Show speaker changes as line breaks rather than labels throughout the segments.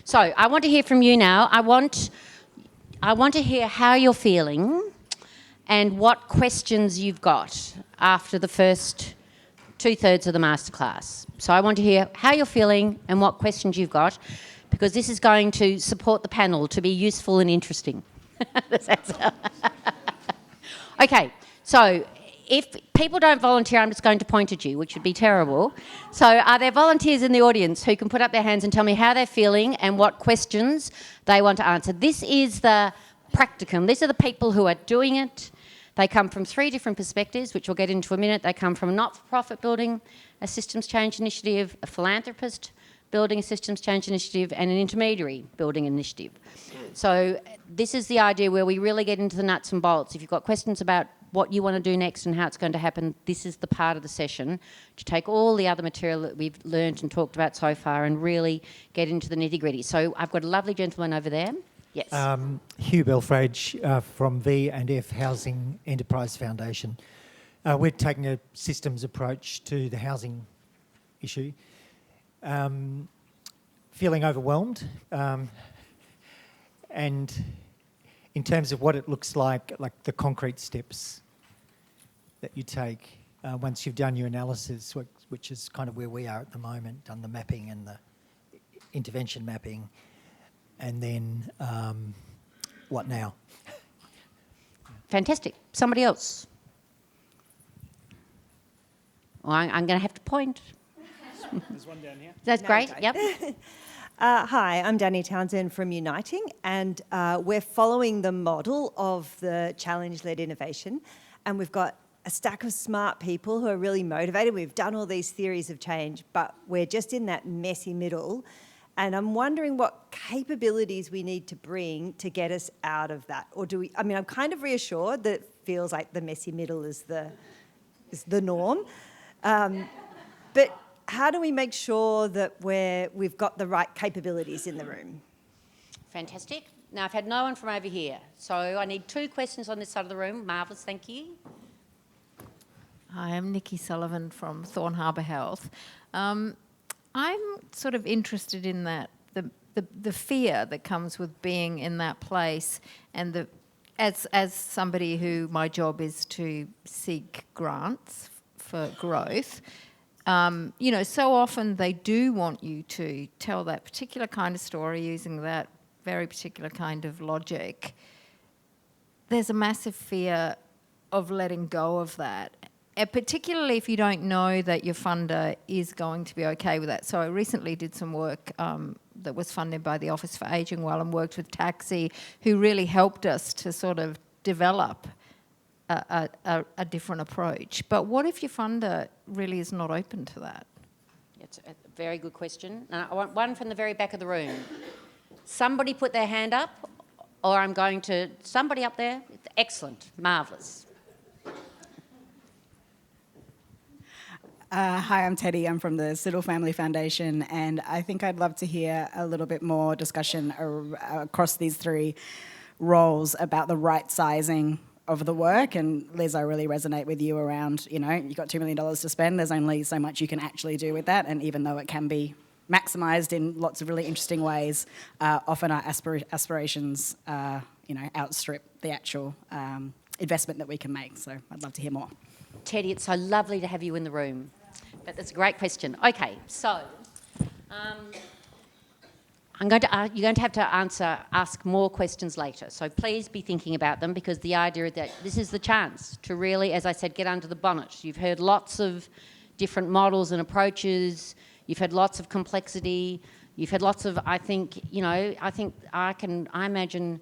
So I want to hear from you now. I want to hear how you're feeling and what questions you've got after the first 2/3 of the masterclass. So I want to hear how you're feeling and what questions you've got, because this is going to support the panel to be useful and interesting. Okay, so if people don't volunteer, I'm just going to point at you, which would be terrible. So are there volunteers in the audience who can put up their hands and tell me how they're feeling and what questions they want to answer? This is the practicum. These are the people who are doing it. They come from 3 different perspectives, which we'll get into in a minute. They come from a not-for-profit building, a systems change initiative, a philanthropist building a systems change initiative, and an intermediary building initiative. So this is the idea where we really get into the nuts and bolts. If you've got questions about what you want to do next and how it's going to happen, this is the part of the session to take all the other material that we've learned and talked about so far and really get into the nitty-gritty. So I've got a lovely gentleman over there. Yes.
Hugh Belfrage from V&F Housing Enterprise Foundation. We're taking a systems approach to the housing issue. Feeling overwhelmed, and in terms of what it looks like the concrete steps that you take once you've done your analysis, which is kind of where we are at the moment, done the mapping and the intervention mapping, and then what now?
Fantastic. Somebody else? Well, I'm going to have to point.
There's one down here.
That's great. Yep.
Hi, I'm Danny Townsend from Uniting, and we're following the model of the challenge-led innovation, and we've got a stack of smart people who are really motivated. We've done all these theories of change, but we're just in that messy middle, and I'm wondering what capabilities we need to bring to get us out of that. Or do we? I mean, I'm kind of reassured that it feels like the messy middle is the norm, but how do we make sure that we've got the right capabilities in the room?
Fantastic. Now, I've had no one from over here, so I need 2 questions on this side of the room. Marvellous, thank you.
Hi, I'm Nikki Sullivan from Thorn Harbour Health. I'm sort of interested in that, the fear that comes with being in that place, and as somebody who my job is to seek grants for growth. So often they do want you to tell that particular kind of story using that very particular kind of logic. There's a massive fear of letting go of that, particularly if you don't know that your funder is going to be okay with that. So I recently did some work that was funded by the Office for Ageing Well and worked with TACSI, who really helped us to sort of develop a different approach. But what if your funder really is not open to that?
It's a very good question. I want one from the very back of the room. Somebody put their hand up, or I'm going to... Somebody up there? Excellent. Marvellous.
Hi, I'm Teddy. I'm from the Siddle Family Foundation, and I think I'd love to hear a little bit more discussion across these 3 roles about the right sizing of the work. And Liz, I really resonate with you around, you've got $2 million to spend, there's only so much you can actually do with that, and even though it can be maximised in lots of really interesting ways, often our aspirations outstrip the actual investment that we can make. So I'd love to hear more.
Teddy, it's so lovely to have you in the room. But that's a great question. Okay, so you're going to have to ask more questions later. So please be thinking about them, because the idea that this is the chance to really, as I said, get under the bonnet. You've heard lots of different models and approaches. You've had lots of complexity. You've had lots of, I imagine,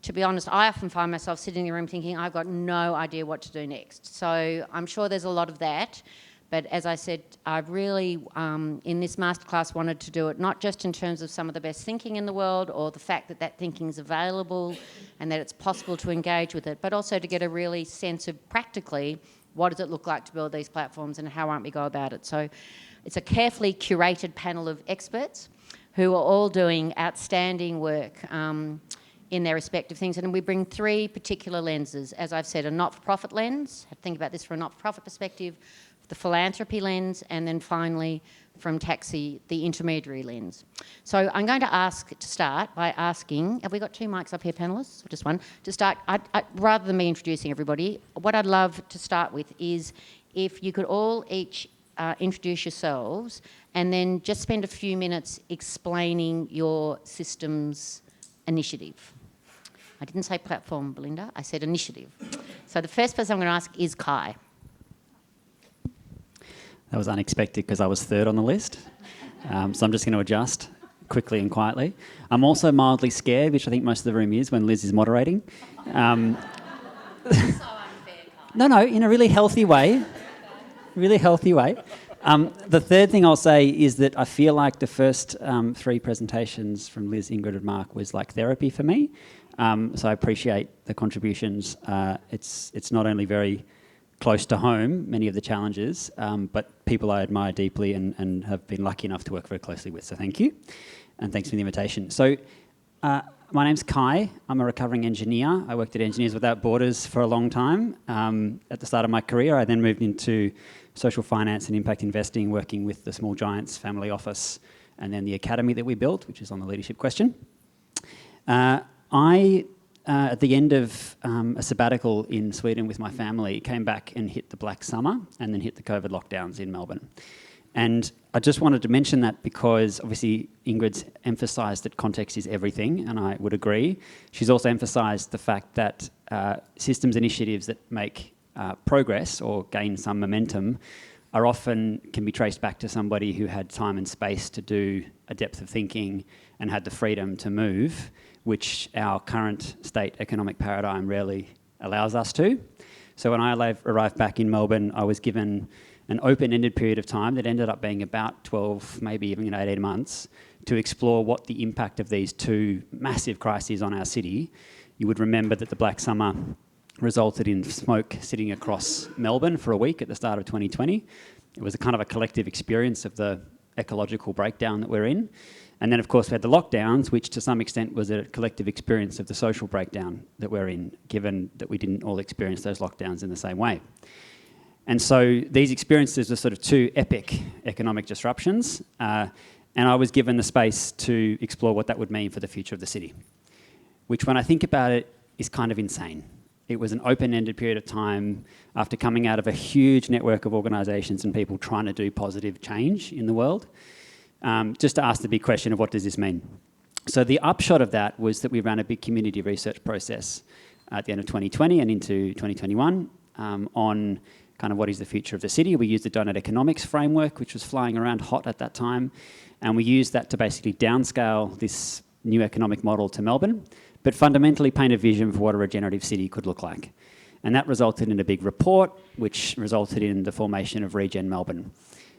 to be honest, I often find myself sitting in the room thinking, I've got no idea what to do next. So I'm sure there's a lot of that. But as I said, I've really, in this masterclass, wanted to do it not just in terms of some of the best thinking in the world or the fact that that thinking is available and that it's possible to engage with it, but also to get a really sense of practically what does it look like to build these platforms and how might we go about it. So it's a carefully curated panel of experts who are all doing outstanding work in their respective things. And we bring 3 particular lenses. As I've said, a not-for-profit lens, think about this from a not-for-profit perspective, the philanthropy lens, and then finally from TACSI, the intermediary lens. So I'm going to ask to start by asking, have we got 2 mics up here, panellists, or just one? To start, rather than me introducing everybody, what I'd love to start with is if you could all each introduce yourselves and then just spend a few minutes explaining your systems initiative. I didn't say platform, Belinda, I said initiative. So the first person I'm going to ask is Kai.
That was unexpected because I was third on the list. So I'm just going to adjust quickly and quietly. I'm also mildly scared, which I think most of the room is when Liz is moderating.
So unfair, Kai.
No, in a really healthy way. Really healthy way. The third thing I'll say is that I feel like the first 3 presentations from Liz, Ingrid and Mark was like therapy for me. So I appreciate the contributions. It's not only very close to home, many of the challenges, but people I admire deeply and have been lucky enough to work very closely with. So thank you. And thanks for the invitation. So my name's Kai. I'm a recovering engineer. I worked at Engineers Without Borders for a long time. At the start of my career, I then moved into social finance and impact investing, working with the Small Giants family office and then the academy that we built, which is on the leadership question. At the end of a sabbatical in Sweden with my family, came back and hit the Black Summer and then hit the COVID lockdowns in Melbourne. And I just wanted to mention that because obviously Ingrid's emphasised that context is everything, and I would agree. She's also emphasised the fact that systems initiatives that make progress or gain some momentum are often can be traced back to somebody who had time and space to do a depth of thinking and had the freedom to move, which our current state economic paradigm rarely allows us to. So when I arrived back in Melbourne, I was given an open-ended period of time that ended up being about 12, maybe even 18 months, to explore what the impact of these 2 massive crises on our city. You would remember that the Black Summer resulted in smoke sitting across Melbourne for a week at the start of 2020. It was a kind of a collective experience of the ecological breakdown that we're in. And then, of course, we had the lockdowns, which to some extent was a collective experience of the social breakdown that we're in, given that we didn't all experience those lockdowns in the same way. And so these experiences were sort of 2 epic economic disruptions, and I was given the space to explore what that would mean for the future of the city, which when I think about it is kind of insane. It was an open-ended period of time after coming out of a huge network of organisations and people trying to do positive change in the world, just to ask the big question of what does this mean? So the upshot of that was that we ran a big community research process at the end of 2020 and into 2021 on kind of what is the future of the city. We used the donut economics framework, which was flying around hot at that time, and we used that to basically downscale this new economic model to Melbourne, but fundamentally paint a vision for what a regenerative city could look like. And that resulted in a big report, which resulted in the formation of Regen Melbourne.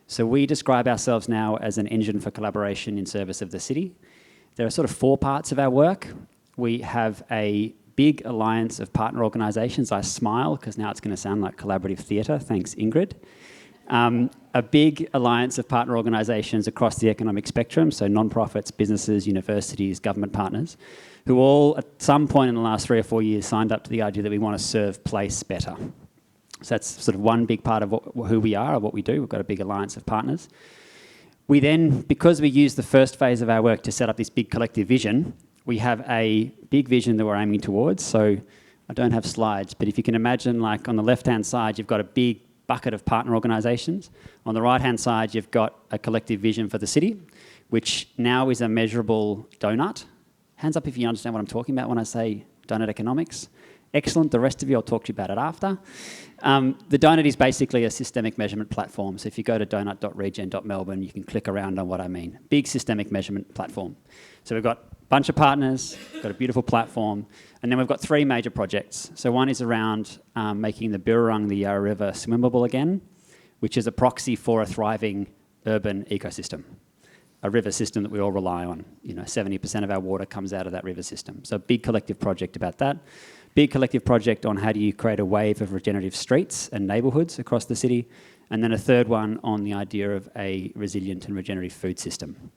So we describe ourselves now as an engine for collaboration in service of the city. There are sort of 4 parts of our work. We have a big alliance of partner organisations. I smile because now it's going to sound like collaborative theatre. Thanks, Ingrid. A big alliance of partner organisations across the economic spectrum, so non-profits, businesses, universities, government partners, who all at some point in the last 3 or 4 years signed up to the idea that we want to serve place better. So that's sort of one big part of who we are, of what we do. We've got a big alliance of partners. We then, because we used the first phase of our work to set up this big collective vision, we have a big vision that we're aiming towards. So I don't have slides, but if you can imagine, like on the left-hand side, you've got a big bucket of partner organisations. On the right-hand side, you've got a collective vision for the city, which now is a measurable donut. Hands up if you understand what I'm talking about when I say donut economics. Excellent. The rest of you, I'll talk to you about it after. The donut is basically a systemic measurement platform. So if you go to donut.regen.melbourne, you can click around on what I mean. Big systemic measurement platform. So we've got a bunch of partners, got a beautiful platform, and then we've got 3 major projects. So one is around making the Birrarung, the Yarra River, swimmable again, which is a proxy for a thriving urban ecosystem, a river system that we all rely on. 70% of our water comes out of that river system. So a big collective project about that. Big collective project on how do you create a wave of regenerative streets and neighbourhoods across the city. And then a third one on the idea of a resilient and regenerative food system.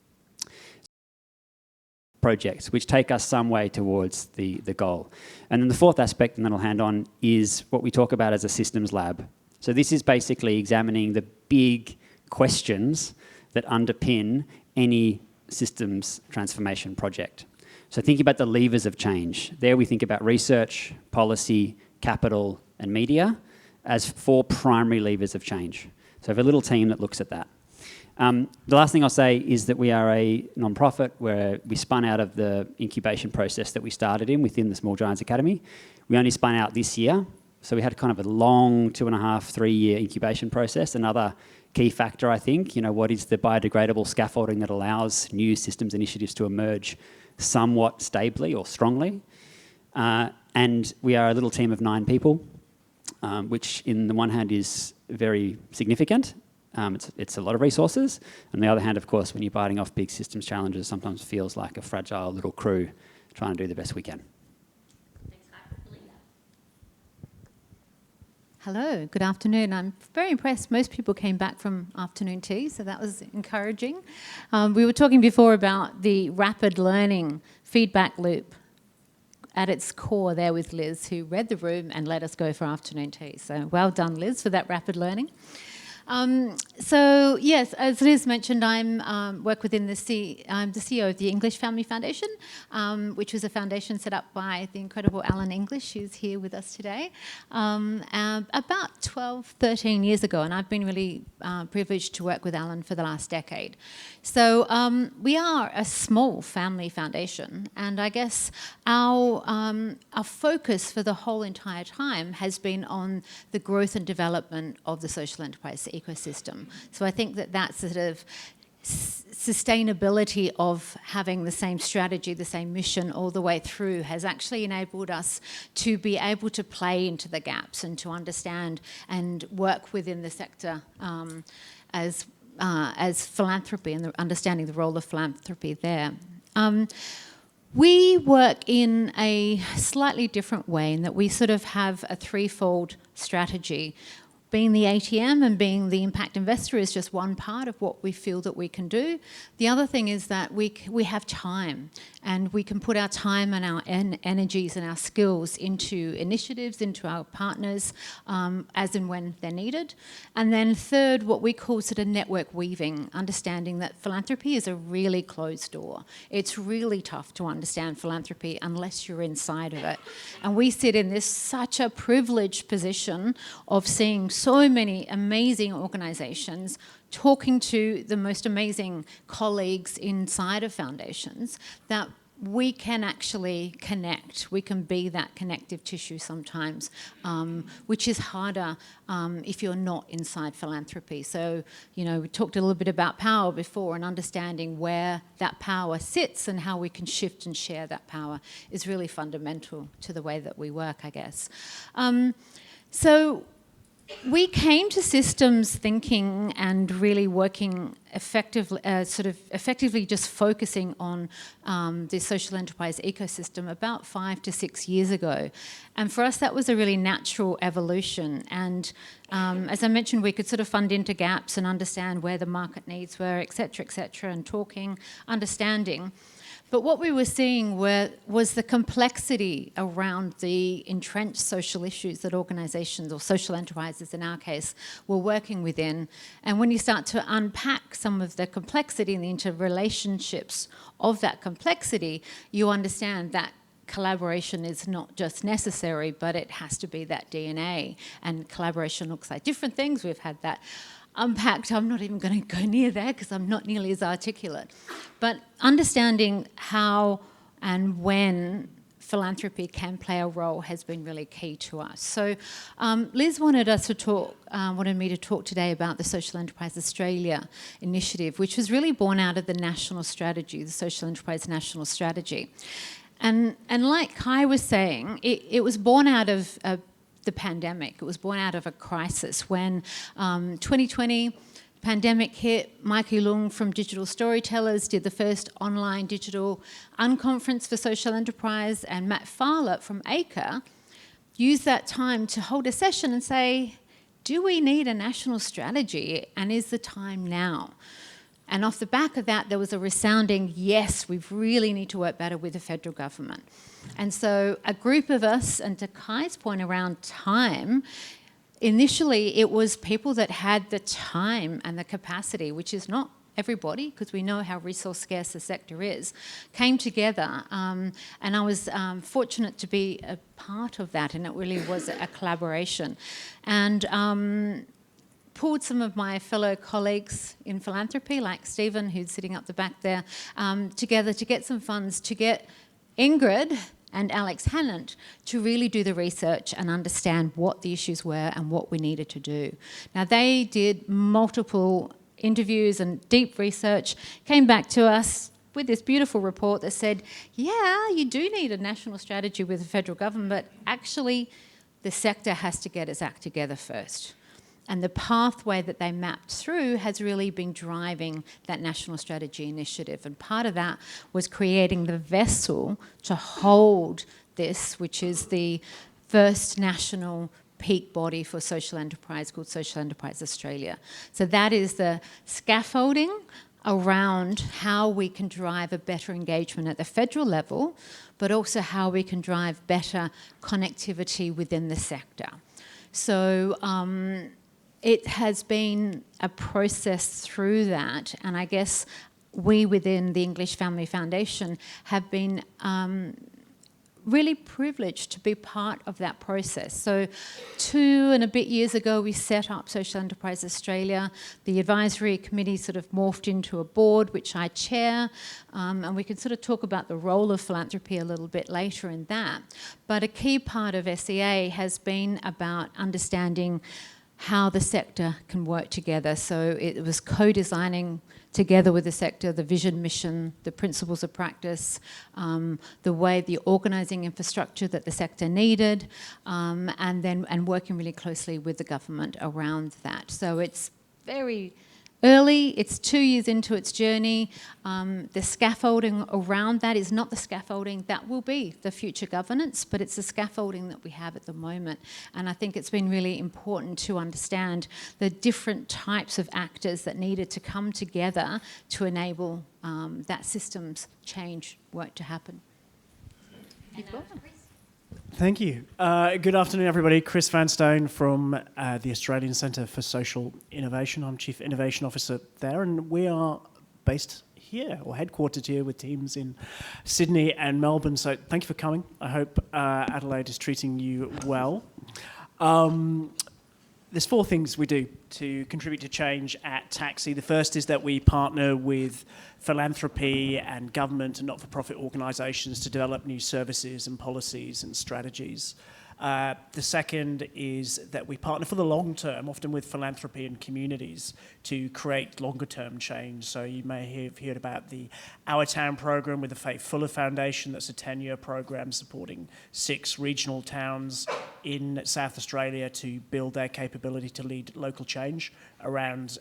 Projects which take us some way towards the goal. And then the fourth aspect, and then I'll hand on, is what we talk about as a systems lab. So this is basically examining the big questions that underpin any systems transformation project. So think about the levers of change. There we think about research, policy, capital, and media as 4 primary levers of change. So we have a little team that looks at that. The last thing I'll say is that we are a non-profit where we spun out of the incubation process that we started in within the Small Giants Academy. We only spun out this year, so we had kind of a long 2.5, 3 year incubation process. Another key factor, I think, what is the biodegradable scaffolding that allows new systems initiatives to emerge somewhat stably or strongly. And we are a little team of 9 people, which in the one hand is very significant. It's a lot of resources. On the other hand, of course, when you're biting off big systems challenges, sometimes feels like a fragile little crew trying to do the best we can.
Hello, good afternoon. I'm very impressed. Most people came back from afternoon tea, so that was encouraging. We were talking before about the rapid learning feedback loop at its core there with Liz, who read the room and let us go for afternoon tea. So well done, Liz, for that rapid learning. So yes, as Liz mentioned, I'm work within I'm the CEO of the English Family Foundation, which was a foundation set up by the incredible Alan English, who's here with us today, about 12, 13 years ago, and I've been really privileged to work with Alan for the last decade. So we are a small family foundation, and I guess our focus for the whole entire time has been on the growth and development of the social enterprise ecosystem. So I think that sort of sustainability of having the same strategy, the same mission all the way through has actually enabled us to be able to play into the gaps and to understand and work within the sector as philanthropy and understanding the role of philanthropy there. We work in a slightly different way in that we sort of have a threefold strategy. Being the ATM and being the impact investor is just one part of what we feel that we can do. The other thing is that we have time, and we can put our time and our energies and our skills into initiatives, into our partners, as and when they're needed. And then third, what we call sort of network weaving, understanding that philanthropy is a really closed door. It's really tough to understand philanthropy unless you're inside of it. And we sit in this such a privileged position of seeing so many amazing organisations, talking to the most amazing colleagues inside of foundations, that we can actually connect. We can be that connective tissue sometimes, which is harder if you're not inside philanthropy. So, we talked a little bit about power before, and understanding where that power sits and how we can shift and share that power is really fundamental to the way that we work, I guess. So we came to systems thinking and really working effectively, effectively just focusing on the social enterprise ecosystem about 5 to 6 years ago. And for us, that was a really natural evolution. And as I mentioned, we could sort of fund into gaps and understand where the market needs were, et cetera, and talking, understanding. But what we were seeing was the complexity around the entrenched social issues that organisations, or social enterprises in our case, were working within. And when you start to unpack some of the complexity and the interrelationships of that complexity, you understand that collaboration is not just necessary, but it has to be that DNA. And collaboration looks like different things. We've had that unpacked. I'm not even going to go near there because I'm not nearly as articulate. But understanding how and when philanthropy can play a role has been really key to us. So Liz wanted me to talk today about the Social Enterprise Australia initiative, which was really born out of the national strategy, the Social Enterprise National Strategy. And like Kai was saying, it was born out of the pandemic. It was born out of a crisis when 2020 pandemic hit. Mikey Lung from Digital Storytellers did the first online digital unconference for social enterprise, and Matt Farlett from ACRE used that time to hold a session and say, do we need a national strategy, and is the time now? And off the back of that, there was a resounding, yes, we really need to work better with the federal government. And so a group of us, and to Kai's point around time, initially it was people that had the time and the capacity, which is not everybody, because we know how resource scarce the sector is, came together. And I was fortunate to be a part of that, and it really was a collaboration. And pulled some of my fellow colleagues in philanthropy, like Stephen, who's sitting up the back there, together to get some funds to get Ingrid and Alex Hannant to really do the research and understand what the issues were and what we needed to do. Now, they did multiple interviews and deep research, came back to us with this beautiful report that said, yeah, you do need a national strategy with the federal government, but actually the sector has to get its act together first. And the pathway that they mapped through has really been driving that national strategy initiative. And part of that was creating the vessel to hold this, which is the first national peak body for social enterprise called Social Enterprise Australia. So that is the scaffolding around how we can drive a better engagement at the federal level, but also how we can drive better connectivity within the sector. So it has been a process through that, and I guess we within the English Family Foundation have been really privileged to be part of that process. So 2 and a bit years ago, we set up Social Enterprise Australia. The advisory committee sort of morphed into a board, which I chair, and we can sort of talk about the role of philanthropy a little bit later in that. But a key part of SEA has been about understanding how the sector can work together. So it was co-designing together with the sector the vision, mission, the principles of practice, the way, the organising infrastructure that the sector needed, and working really closely with the government around that. So it's very early, it's 2 years into its journey. The scaffolding around that is not the scaffolding that will be the future governance, but it's the scaffolding that we have at the moment. And I think it's been really important to understand the different types of actors that needed to come together to enable that systems change work to happen.
Thank you. Good afternoon, everybody. Chris Vanstone from the Australian Centre for Social Innovation. I'm Chief Innovation Officer there, and we are based here, or headquartered here, with teams in Sydney and Melbourne. So thank you for coming. I hope Adelaide is treating you well. There's 4 things we do to contribute to change at TACSI. The first is that we partner with philanthropy and government and not-for-profit organisations to develop new services and policies and strategies. The second is that we partner for the long term, often with philanthropy and communities, to create longer term change. So you may have heard about the Our Town program with the Faith Fuller Foundation. That's a 10-year program supporting 6 regional towns in South Australia to build their capability to lead local change around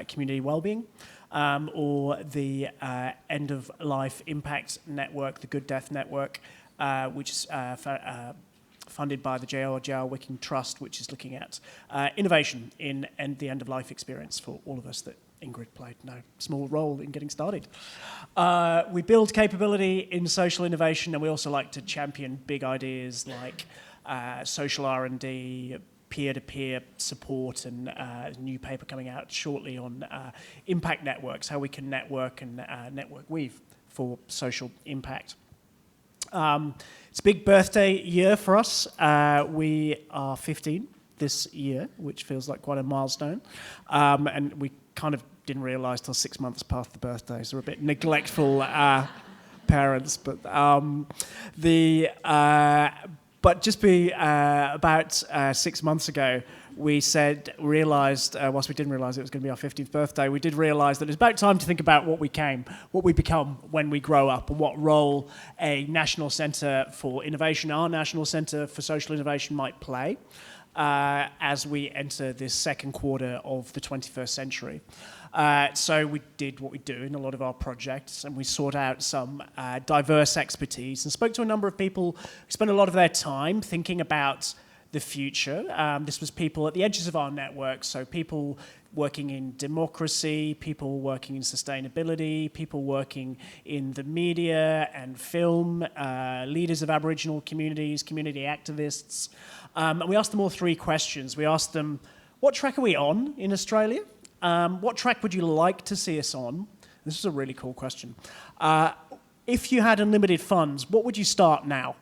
community wellbeing. Or the End of Life Impact Network, the Good Death Network, which is funded by the J.R.J. Wicking Trust, which is looking at innovation in the end-of-life experience for all of us that Ingrid played no small role in getting started. We build capability in social innovation, and we also like to champion big ideas like social R&D, peer-to-peer support, and a new paper coming out shortly on impact networks, how we can network and network weave for social impact. It's a big birthday year for us. We are 15 this year, which feels like quite a milestone. And we kind of didn't realise till 6 months past the birthday, so we're a bit neglectful parents. But about 6 months ago, we realised, whilst we didn't realise it was going to be our 15th birthday, we did realise that it's about time to think about what we become when we grow up, and what role a National Centre for Innovation, our National Centre for Social Innovation, might play as we enter this second quarter of the 21st century. So we did what we do in a lot of our projects, and we sought out some diverse expertise and spoke to a number of people who spend a lot of their time thinking about the future. This was people at the edges of our network, so people working in democracy, people working in sustainability, people working in the media and film, leaders of Aboriginal communities, community activists. And we asked them all 3 questions. We asked them, what track are we on in Australia? What track would you like to see us on? This is a really cool question. If you had unlimited funds, what would you start now?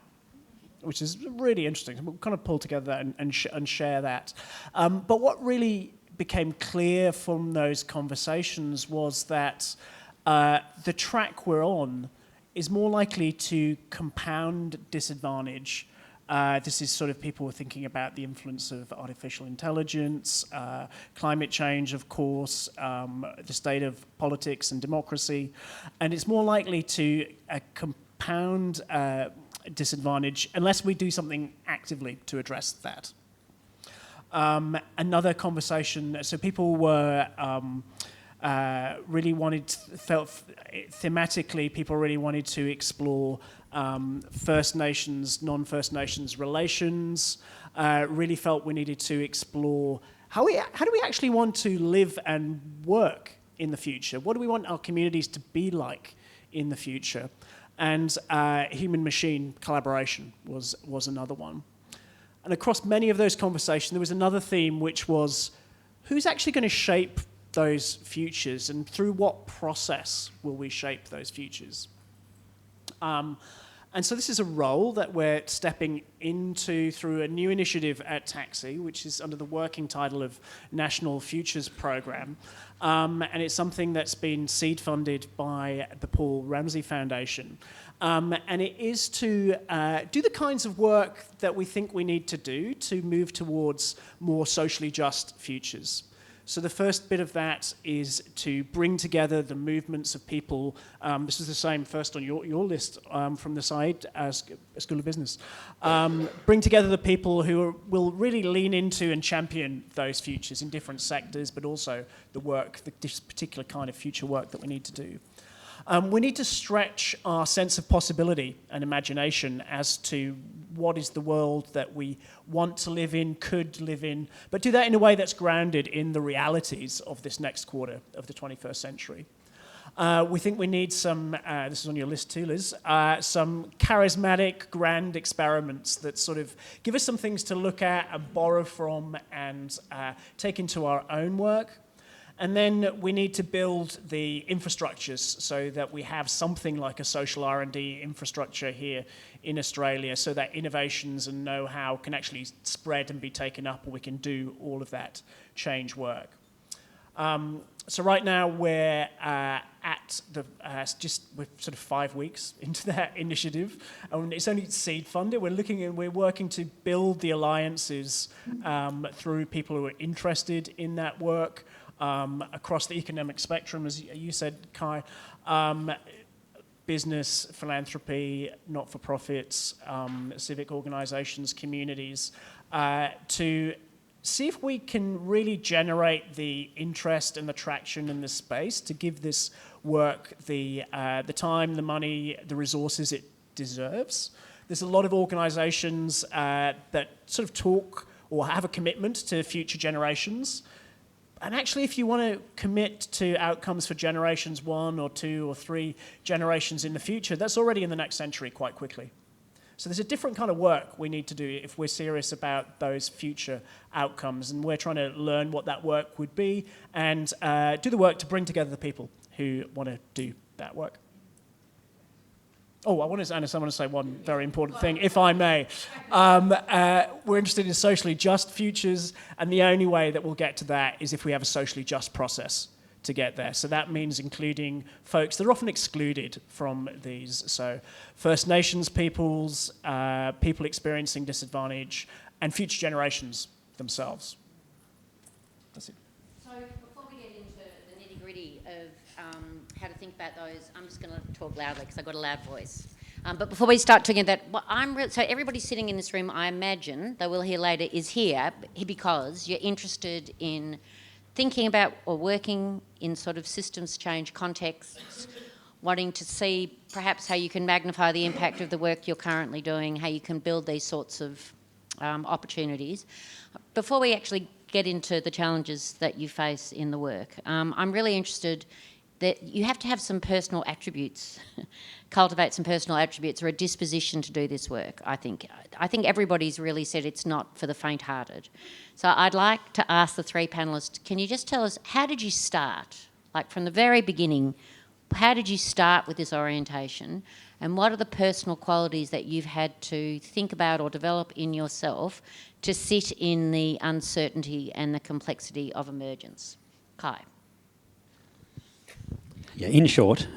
Which is really interesting. We'll kind of pull together and share that. But what really became clear from those conversations was that the track we're on is more likely to compound disadvantage. This is sort of people were thinking about the influence of artificial intelligence, climate change, of course, the state of politics and democracy. And it's more likely to compound disadvantage unless we do something actively to address that. Another conversation, so people were felt thematically, people really wanted to explore First Nations, non-First Nations relations, really felt we needed to explore how do we actually want to live and work in the future? What do we want our communities to be like in the future? And human-machine collaboration was another one. And across many of those conversations, there was another theme, which was who's actually going to shape those futures, and through what process will we shape those futures? And so this is a role that we're stepping into through a new initiative at TACSI, which is under the working title of National Futures Programme. And it's something that's been seed funded by the Paul Ramsey Foundation. And it is to do the kinds of work that we think we need to do to move towards more socially just futures. So the first bit of that is to bring together the movements of people. This is the same first on your list from the side as School of Business. Bring together the people who will really lean into and champion those futures in different sectors, but also this particular kind of future work that we need to do. We need to stretch our sense of possibility and imagination as to what is the world that we want to live in, could live in, but do that in a way that's grounded in the realities of this next quarter of the 21st century. We think we need some, this is on your list too, Liz, some charismatic, grand experiments that sort of give us some things to look at and borrow from and take into our own work. And then we need to build the infrastructures so that we have something like a social R&D infrastructure here in Australia so that innovations and know-how can actually spread and be taken up, or we can do all of that change work. So right now we're at the, we're sort of 5 weeks into that initiative. And it's only seed funded. We're working to build the alliances through people who are interested in that work. Across the economic spectrum, as you said, Kai, business, philanthropy, not-for-profits, civic organisations, communities, to see if we can really generate the interest and the traction in this space to give this work the time, the money, the resources it deserves. There's a lot of organisations that sort of talk or have a commitment to future generations. And actually, if you want to commit to outcomes for generations 1 or 2 or 3 generations in the future, that's already in the next century quite quickly. So there's a different kind of work we need to do if we're serious about those future outcomes. And we're trying to learn what that work would be and do the work to bring together the people who want to do that work. Oh, I want to say one very important thing, if I may. We're interested in socially just futures, and the only way that we'll get to that is if we have a socially just process to get there. So that means including folks that are often excluded from these. So First Nations peoples, people experiencing disadvantage, and future generations themselves. That's it.
So before we get into the nitty-gritty of how to think about those, I'm just going to talk loudly because I've got a loud voice. But before we start talking about that, so everybody sitting in this room, I imagine, though we'll hear later, is here because you're interested in thinking about or working in sort of systems change contexts, wanting to see perhaps how you can magnify the impact of the work you're currently doing, how you can build these sorts of opportunities. Before we actually get into the challenges that you face in the work, I'm really interested that you have to have some personal attributes, cultivate some personal attributes or a disposition to do this work, I think. I think everybody's really said it's not for the faint-hearted. So I'd like to ask the three panellists, can you just tell us, how did you start? Like from the very beginning, how did you start with this orientation? And what are the personal qualities that you've had to think about or develop in yourself to sit in the uncertainty and the complexity of emergence? Kai.
Yeah, in short,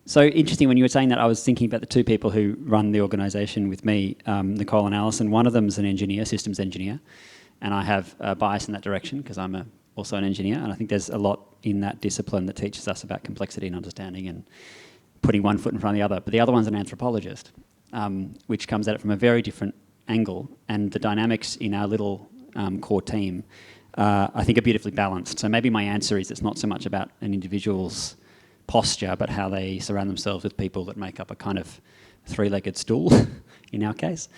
so interesting when you were saying that, I was thinking about the two people who run the organisation with me, Nicole and Alison. One of them is an engineer, systems engineer, and I have a bias in that direction because I'm also an engineer, and I think there's a lot in that discipline that teaches us about complexity and understanding and putting one foot in front of the other. But the other one's an anthropologist, which comes at it from a very different angle, and the dynamics in our little core team I think are beautifully balanced. So maybe my answer is it's not so much about an individual's posture, but how they surround themselves with people that make up a kind of three-legged stool, in our case,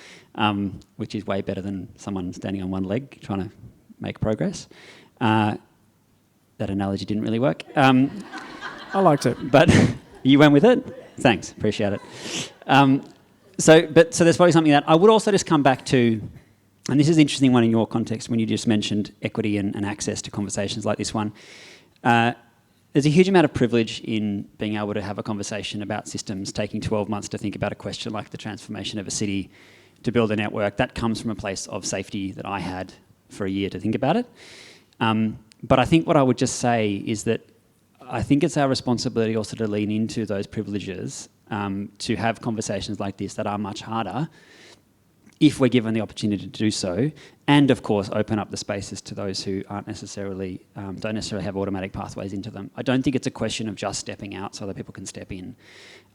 which is way better than someone standing on one leg trying to make progress. That analogy didn't really work.
I liked it.
But you went with it? Thanks, appreciate it. So there's probably something that I would also just come back to, and this is an interesting one in your context when you just mentioned equity and access to conversations like this one. There's a huge amount of privilege in being able to have a conversation about systems, taking 12 months to think about a question like the transformation of a city to build a network. That comes from a place of safety that I had for a year to think about it. But I think what I would just say is that I think it's our responsibility also to lean into those privileges, to have conversations like this that are much harder if we're given the opportunity to do so, and of course open up the spaces to those who aren't necessarily, don't necessarily have automatic pathways into them. I don't think it's a question of just stepping out so other people can step in.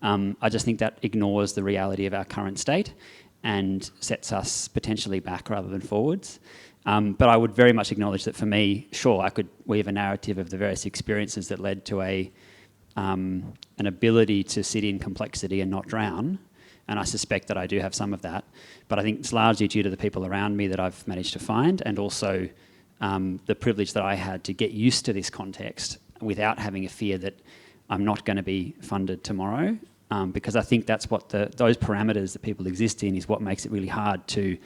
I just think that ignores the reality of our current state and sets us potentially back rather than forwards. But I would very much acknowledge that for me, sure, I could weave a narrative of the various experiences that led to an ability to sit in complexity and not drown. And I suspect that I do have some of that. But I think it's largely due to the people around me that I've managed to find, and also the privilege that I had to get used to this context without having a fear that I'm not going to be funded tomorrow. Because I think that's what those parameters that people exist in is what makes it really hard to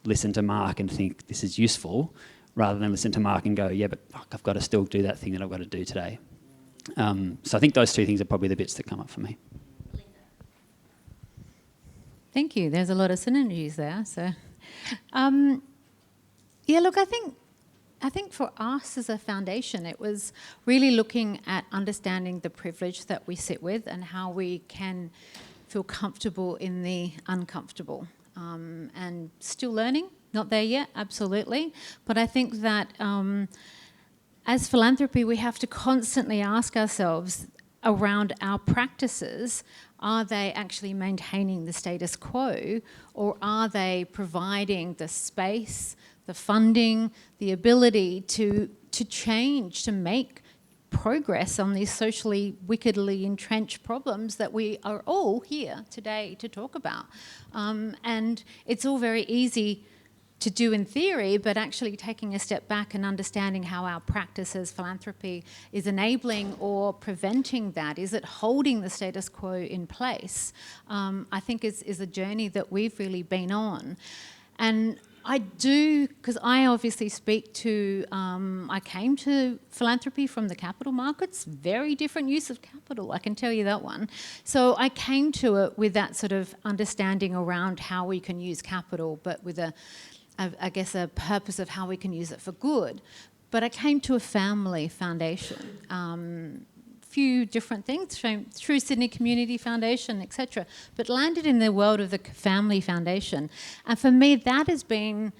listen to Mark and think this is useful, rather than listen to Mark and go, yeah, but fuck, I've got to still do that thing that I've got to do today. So I think those two things are probably the bits that come up for me.
Thank you. There's a lot of synergies there. So, yeah, look, I think for us as a foundation, it was really looking at understanding the privilege that we sit with and how we can feel comfortable in the uncomfortable. And still learning, not there yet, absolutely. But I think that as philanthropy, we have to constantly ask ourselves around our practices, are they actually maintaining the status quo, or are they providing the space, the funding, the ability to change, to make progress on these socially wickedly entrenched problems that we are all here today to talk about. And it's all very easy to do in theory, but actually taking a step back and understanding how our practice as philanthropy is enabling or preventing that, is it holding the status quo in place, I think is a journey that we've really been on. And I do, because I obviously speak to, I came to philanthropy from the capital markets, very different use of capital, I can tell you that one. So I came to it with that sort of understanding around how we can use capital, but with I guess a purpose of how we can use it for good. But I came to a family foundation, few different things through Sydney Community Foundation, etc., but landed in the world of the family foundation. And for me, that has been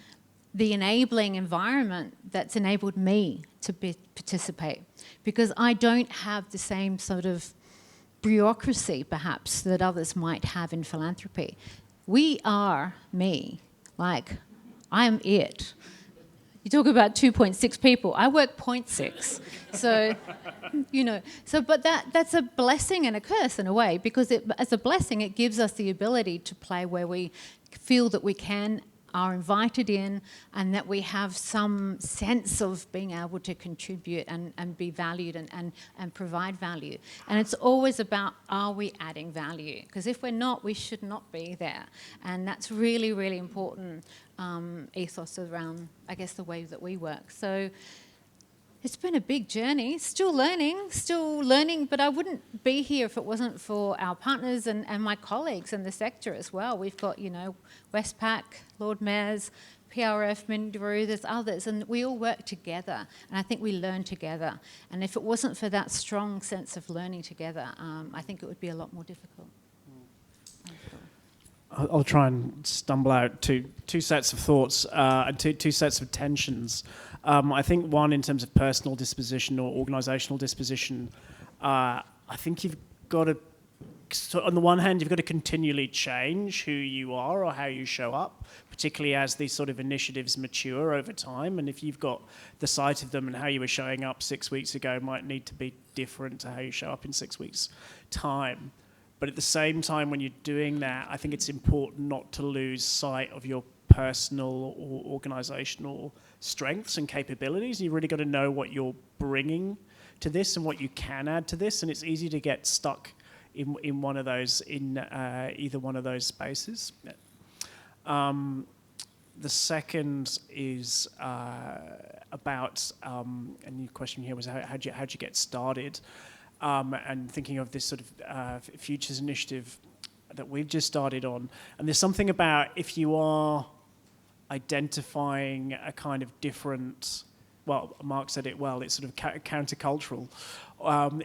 the enabling environment that's enabled me to participate, because I don't have the same sort of bureaucracy, perhaps, that others might have in philanthropy. We are me, like, I am it. You talk about 2.6 people. I work 0.6. So, but that's a blessing and a curse in a way, because as a blessing, it gives us the ability to play where we feel that we are invited in, and that we have some sense of being able to contribute and be valued and provide value. And it's always about, are we adding value? Because if we're not, we should not be there. And that's really, really important ethos around, I guess, the way that we work. So it's been a big journey, still learning, but I wouldn't be here if it wasn't for our partners and my colleagues in the sector as well. We've got, Westpac, Lord Mayors, PRF, Minderoo, there's others, and we all work together, and I think we learn together. And if it wasn't for that strong sense of learning together, I think it would be a lot more difficult.
I'll try and stumble out two sets of thoughts and two sets of tensions. I think one, in terms of personal disposition or organisational disposition, I think you've got to, so on the one hand, you've got to continually change who you are or how you show up, particularly as these sort of initiatives mature over time. And if you've got the sight of them, and how you were showing up 6 weeks ago might need to be different to how you show up in 6 weeks' time. But at the same time, when you're doing that, I think it's important not to lose sight of your personal or organisational strengths and capabilities. You've really got to know what you're bringing to this and what you can add to this. And it's easy to get stuck in one of those, in either one of those spaces. The second is about, and your question here was how'd you get started? And thinking of this sort of futures initiative that we've just started on. And there's something about, if you are identifying a kind of different, well, Mark said it well, it's sort of countercultural.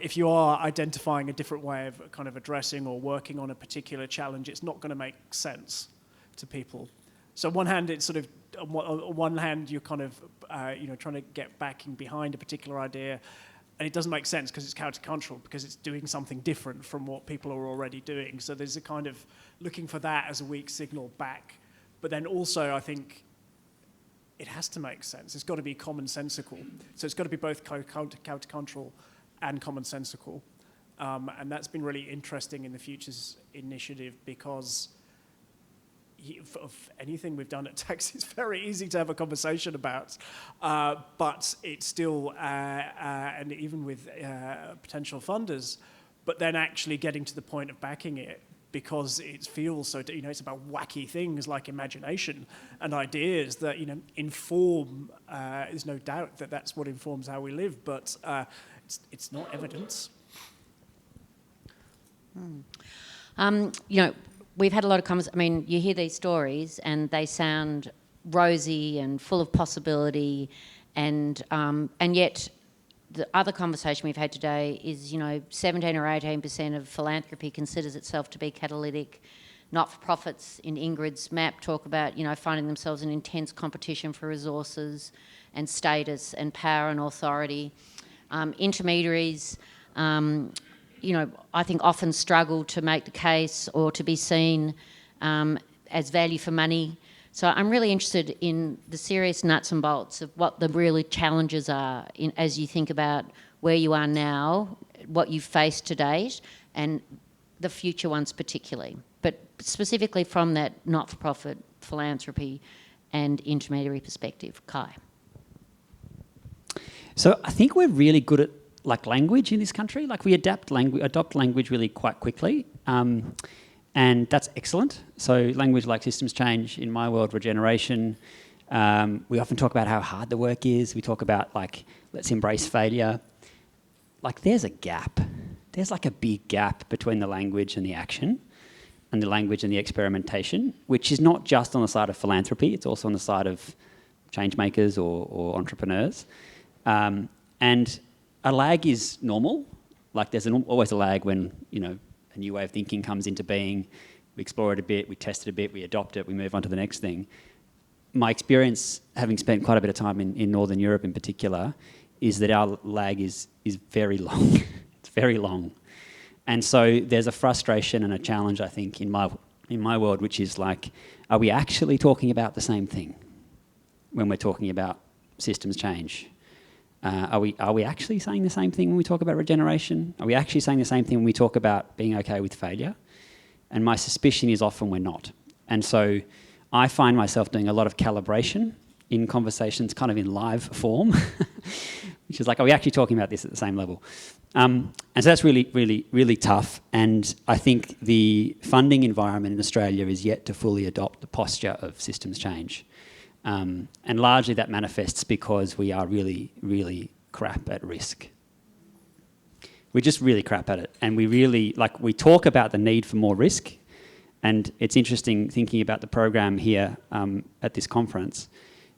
If you are identifying a different way of kind of addressing or working on a particular challenge, it's not going to make sense to people. So on one hand, it's sort of, on one hand, you're kind of, trying to get backing behind a particular idea, and it doesn't make sense because it's countercultural, because it's doing something different from what people are already doing. So there's a kind of looking for that as a weak signal back. But then also, I think it has to make sense. It's got to be commonsensical. So it's got to be both countercultural and commonsensical. And that's been really interesting in the Futures Initiative, because of anything we've done at TACSI, it's very easy to have a conversation about, but it's still, and even with potential funders, but then actually getting to the point of backing it, because it feels so, it's about wacky things like imagination and ideas that, inform, there's no doubt that that's what informs how we live, but it's not evidence.
We've had a lot of comments. I mean, you hear these stories and they sound rosy and full of possibility, and yet the other conversation we've had today is, 17 or 18% of philanthropy considers itself to be catalytic. Not-for-profits in Ingrid's map talk about, finding themselves in intense competition for resources and status and power and authority. Intermediaries, I think often struggle to make the case or to be seen as value for money. So I'm really interested in the serious nuts and bolts of what the really challenges are as you think about where you are now, what you've faced to date, and the future ones particularly. But specifically from that not-for-profit, philanthropy and intermediary perspective. Kai.
So I think we're really good at language in this country. We adopt language really quite quickly. And that's excellent. So language like systems change, in my world, regeneration. We often talk about how hard the work is. We talk about let's embrace failure. There's a gap. There's a big gap between the language and the action, and the language and the experimentation, which is not just on the side of philanthropy, it's also on the side of change makers or entrepreneurs. And a lag is normal. There's always a lag when, a new way of thinking comes into being. We explore it a bit, we test it a bit, we adopt it, we move on to the next thing. My experience, having spent quite a bit of time in Northern Europe in particular, is that our lag is very long. It's very long. And so there's a frustration and a challenge, I think, in my world, which is are we actually talking about the same thing when we're talking about systems change. Are we actually saying the same thing when we talk about regeneration? Are we actually saying the same thing when we talk about being okay with failure? And my suspicion is often we're not. And so I find myself doing a lot of calibration in conversations kind of in live form, which is like, are we actually talking about this at the same level? And so that's really, really, really tough. And I think the funding environment in Australia is yet to fully adopt the posture of systems change. And largely that manifests because we are really, really crap at risk. We're just really crap at it. And we talk about the need for more risk. And it's interesting thinking about the program here at this conference.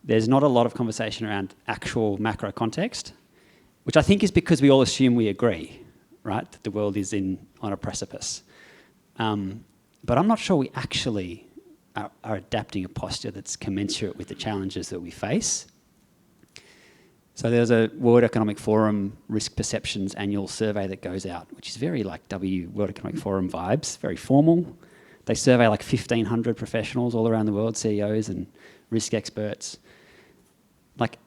There's not a lot of conversation around actual macro context, which I think is because we all assume we agree, right, that the world is on a precipice. But I'm not sure we actually are adapting a posture that's commensurate with the challenges that we face. So there's a World Economic Forum Risk Perceptions annual survey that goes out, which is very like World Economic Forum vibes, very formal. They survey like 1,500 professionals all around the world, CEOs and risk experts. Like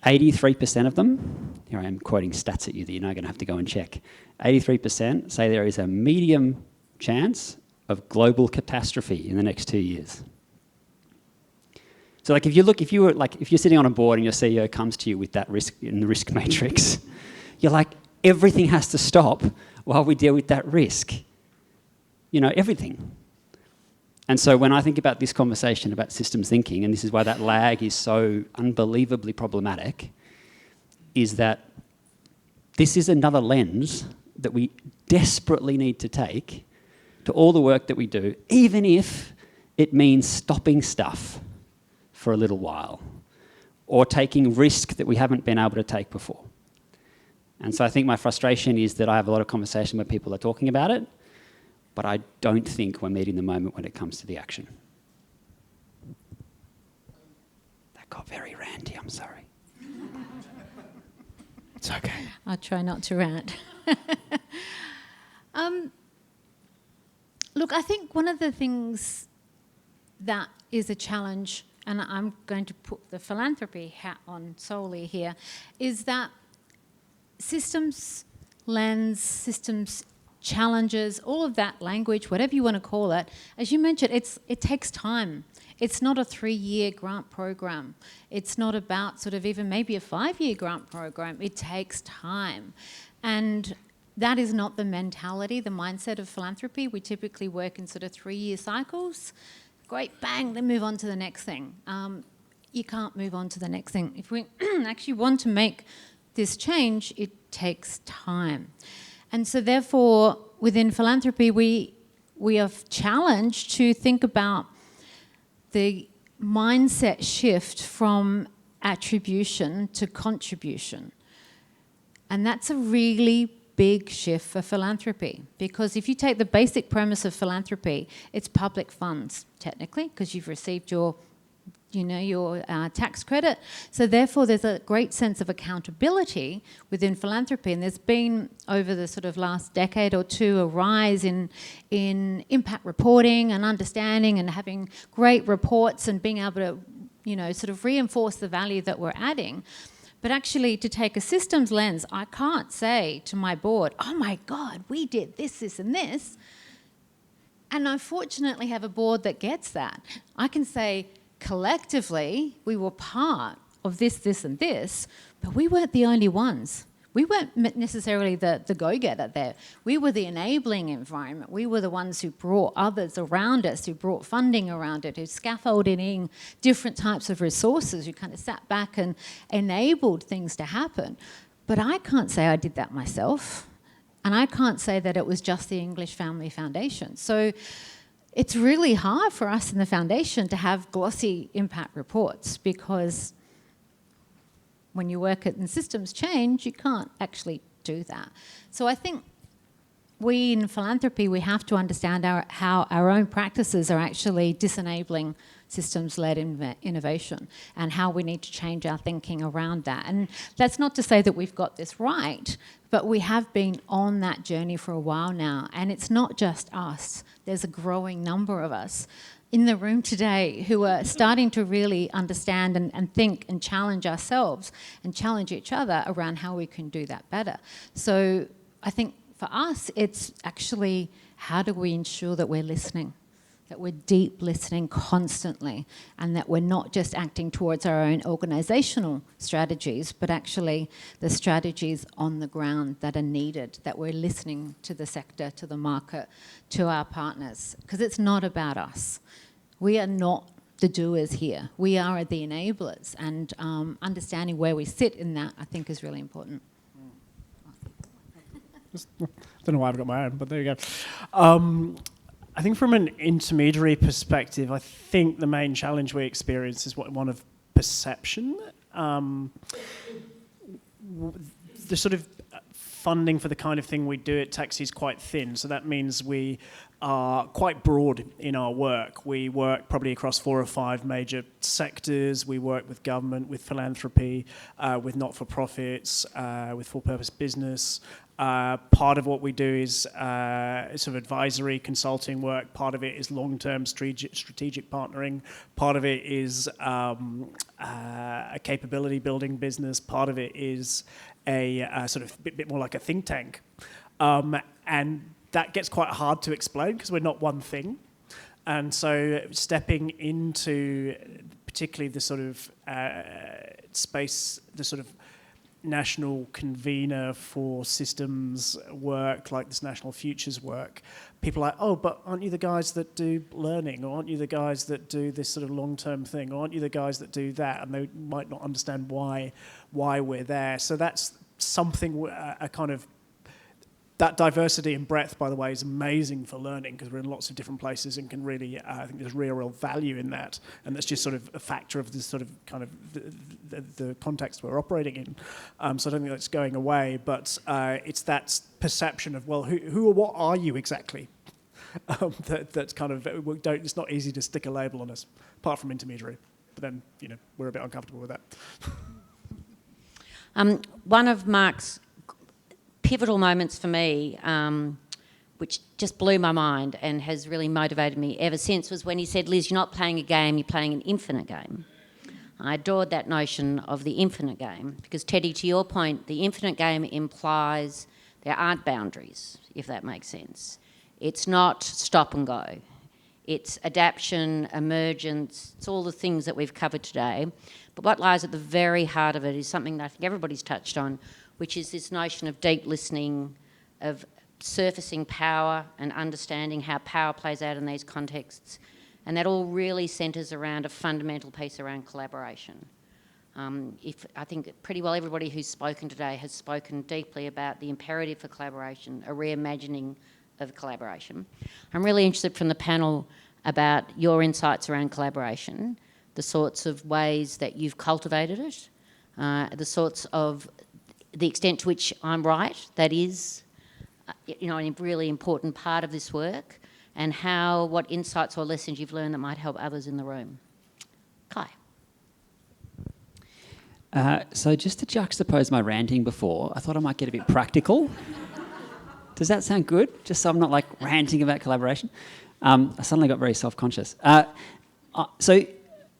83% of them, here I am quoting stats at you that you're now going to have to go and check, 83% say there is a medium chance of global catastrophe in the next 2 years. So like if you're sitting on a board and your CEO comes to you with that risk in the risk matrix, you're like, everything has to stop while we deal with that risk. You know, everything. And so when I think about this conversation about systems thinking, and this is why that lag is so unbelievably problematic, is that this is another lens that we desperately need to take to all the work that we do, even if it means stopping stuff for a little while or taking risk that we haven't been able to take before. And so I think my frustration is that I have a lot of conversation where people are talking about it, but I don't think we're meeting the moment when it comes to the action. That got very ranty, I'm sorry. It's okay.
I'll try not to rant. Look, I think one of the things that is a challenge, and I'm going to put the philanthropy hat on solely here, is that systems lens, systems challenges, all of that language, whatever you want to call it, as you mentioned, it takes time. It's not a 3-year grant program. It's not about sort of even maybe a 5-year grant program. It takes time. And that is not the mentality, the mindset of philanthropy. We typically work in sort of 3-year cycles. Great, bang, then move on to the next thing. You can't move on to the next thing. If we actually want to make this change, it takes time. And so therefore, within philanthropy, we are challenged to think about the mindset shift from attribution to contribution. And that's a really big shift for philanthropy, because if you take the basic premise of philanthropy, it's public funds, technically, because you've received your tax credit. So therefore, there's a great sense of accountability within philanthropy. And there's been, over the sort of last decade or two, a rise in impact reporting and understanding and having great reports and being able to, sort of reinforce the value that we're adding. But actually, to take a systems lens, I can't say to my board, oh my God, we did this, this, and this. And I fortunately have a board that gets that. I can say, collectively, we were part of this, this, and this, but we weren't the only ones. We weren't necessarily the go-getter there. We were the enabling environment. We were the ones who brought others around us, who brought funding around it, who scaffolded in different types of resources, who kind of sat back and enabled things to happen. But I can't say I did that myself, and I can't say that it was just the English Family Foundation. So it's really hard for us in the foundation to have glossy impact reports, because when you work in systems change, you can't actually do that. So I think we in philanthropy, we have to understand how our own practices are actually disenabling systems-led innovation and how we need to change our thinking around that. And that's not to say that we've got this right, but we have been on that journey for a while now. And it's not just us. There's a growing number of us in the room today who are starting to really understand and think and challenge ourselves and challenge each other around how we can do that better. So I think for us, it's actually how do we ensure that we're listening, that we're deep listening constantly, and that we're not just acting towards our own organisational strategies, but actually the strategies on the ground that are needed, that we're listening to the sector, to the market, to our partners, because it's not about us. We are not the doers here. We are the enablers, and understanding where we sit in that, I think, is really important.
I don't know why I've got my own, but there you go. I think from an intermediary perspective, I think the main challenge we experience is one of perception. The sort of funding for the kind of thing we do at TACSI is quite thin, so that means we are quite broad in our work. We work probably across 4 or 5 major sectors. We work with government, with philanthropy, with not-for-profits, with full-purpose business. Part of what we do is sort of advisory consulting work. Part of it is long-term strategic partnering. Part of it is a capability building business. Part of it is a sort of bit more like a think tank. And that gets quite hard to explain because we're not one thing. And so stepping into particularly the sort of space, the sort of national convener for systems work, like this National Futures work, people are like, oh, but aren't you the guys that do learning? Or aren't you the guys that do this sort of long-term thing? Or aren't you the guys that do that? And they might not understand why we're there. So that's something, a kind of, that diversity and breadth, by the way, is amazing for learning because we're in lots of different places and can really, I think there's real value in that. And that's just sort of a factor of this sort of kind of the context we're operating in. So I don't think that's going away, but it's that perception of, well, who or what are you exactly? That's kind of, it's not easy to stick a label on us, apart from intermediary. But then, we're a bit uncomfortable with that.
One of Mark's pivotal moments for me, which just blew my mind and has really motivated me ever since, was when he said, Liz, you're not playing a game, you're playing an infinite game. I adored that notion of the infinite game because, Teddy, to your point, the infinite game implies there aren't boundaries, if that makes sense. It's not stop and go. It's adaptation, emergence, it's all the things that we've covered today. But what lies at the very heart of it is something that I think everybody's touched on, which is this notion of deep listening, of surfacing power and understanding how power plays out in these contexts. And that all really centres around a fundamental piece around collaboration. I think pretty well everybody who's spoken today has spoken deeply about the imperative for collaboration, a reimagining of collaboration. I'm really interested from the panel about your insights around collaboration, the sorts of ways that you've cultivated it, the sorts of the extent to which I'm right, that is, a really important part of this work, and what insights or lessons you've learned that might help others in the room. Kai.
So just to juxtapose my ranting before, I thought I might get a bit practical. Does that sound good? Just so I'm not like ranting about collaboration. I suddenly got very self-conscious.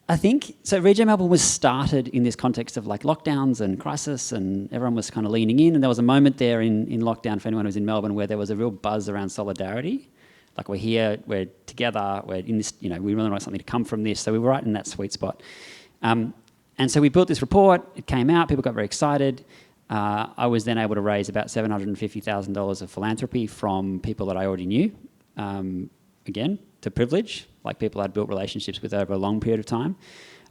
I think, Regen Melbourne was started in this context of like lockdowns and crisis, and everyone was kind of leaning in, and there was a moment there in lockdown for anyone who's in Melbourne where there was a real buzz around solidarity. Like, we're here, we're together, we're in this, we really want something to come from this, so we were right in that sweet spot. And so we built this report, it came out, people got very excited. I was then able to raise about $750,000 of philanthropy from people that I already knew. Again, to privilege, like people I'd built relationships with over a long period of time.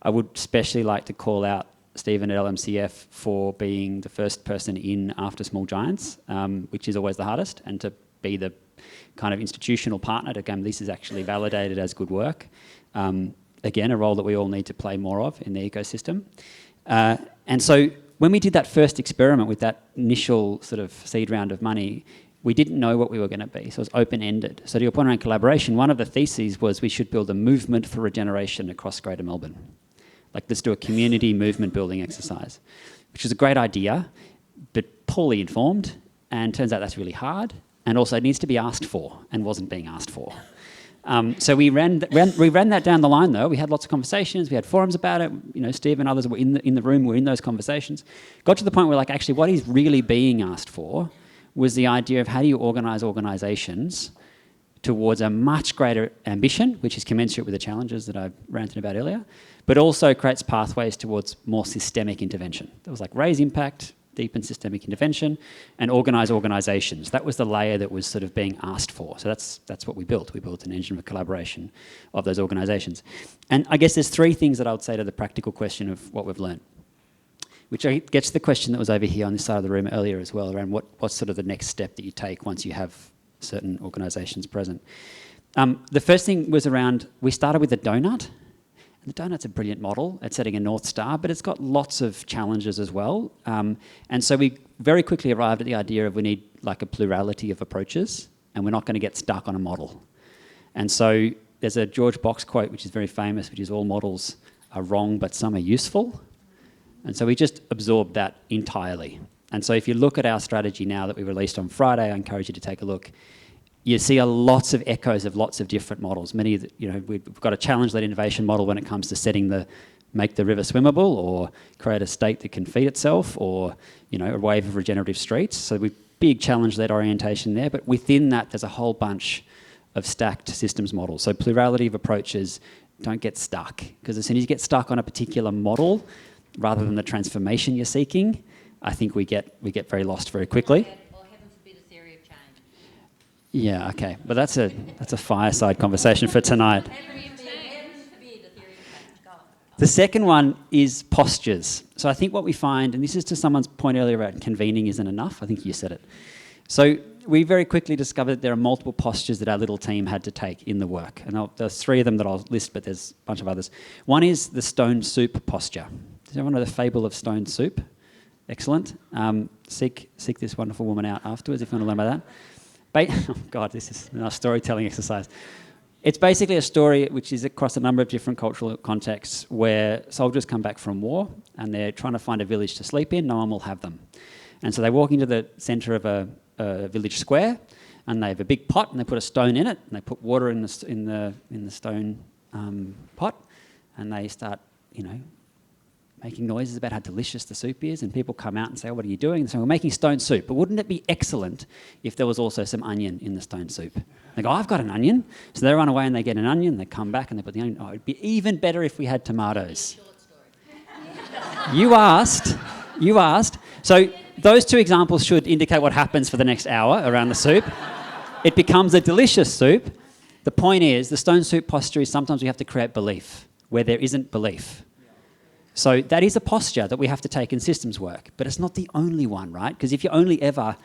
I would especially like to call out Stephen at LMCF for being the first person in after Small Giants, which is always the hardest, and to be the kind of institutional partner to go, this is actually validated as good work. Again, a role that we all need to play more of in the ecosystem. And so when we did that first experiment with that initial sort of seed round of money, we didn't know what we were going to be, so it was open-ended. So to your point around collaboration, one of the theses was we should build a movement for regeneration across Greater Melbourne. Like, let's do a community movement building exercise, which is a great idea, but poorly informed, and turns out that's really hard, and also needs to be asked for, and wasn't being asked for. So we ran that down the line, though. We had lots of conversations. We had forums about it. You know, Steve and others were in the room. Were in those conversations. Got to the point where, like, actually, what is really being asked for was the idea of how do you organise organisations towards a much greater ambition, which is commensurate with the challenges that I ranted about earlier, but also creates pathways towards more systemic intervention. That was like raise impact, deepen systemic intervention, and organise organisations. That was the layer that was sort of being asked for. So that's what we built. We built an engine of collaboration of those organisations. And I guess there's three things that I would say to the practical question of what we've learned, which gets to the question that was over here on this side of the room earlier as well, around what's sort of the next step that you take once you have certain organisations present. The first thing was around, we started with a donut. The donut's a brilliant model at setting a North Star, but it's got lots of challenges as well. And so we very quickly arrived at the idea of we need like a plurality of approaches, and we're not going to get stuck on a model. And so there's a George Box quote, which is very famous, which is all models are wrong, but some are useful. And so we just absorbed that entirely. And so if you look at our strategy now that we released on Friday, I encourage you to take a look. You see lots of echoes of lots of different models. Many, we've got a challenge-led innovation model when it comes to make the river swimmable, or create a state that can feed itself, or a wave of regenerative streets. So we big challenge-led orientation there. But within that, there's a whole bunch of stacked systems models. So plurality of approaches, don't get stuck, because as soon as you get stuck on a particular model, rather than the transformation you're seeking, I think we get very lost very quickly.
Or heaven forbid, a theory of change.
Yeah, okay. But that's a fireside conversation for tonight. The second one is postures. So I think what we find, and this is to someone's point earlier about convening isn't enough. I think you said it. So we very quickly discovered that there are multiple postures that our little team had to take in the work. And there's three of them that I'll list, but there's a bunch of others. One is the stone soup posture. Does everyone know the fable of stone soup? Excellent. Seek this wonderful woman out afterwards if you want to learn about that. Oh God, this is a storytelling exercise. It's basically a story which is across a number of different cultural contexts where soldiers come back from war and they're trying to find a village to sleep in. No one will have them. And so they walk into the centre of a village square, and they have a big pot and they put a stone in it, and they put water in the stone pot, and they start, making noises about how delicious the soup is, and people come out and say, "Oh, what are you doing?" And so we're making stone soup, but wouldn't it be excellent if there was also some onion in the stone soup? They go, "I've got an onion." So they run away and they get an onion, they come back and they put the onion. Oh, it'd be even better if we had tomatoes. You asked. So those two examples should indicate what happens for the next hour around the soup. It becomes a delicious soup. The point is, the stone soup posture is sometimes we have to create belief where there isn't belief. So that is a posture that we have to take in systems work, but it's not the only one, right? Because if you're only ever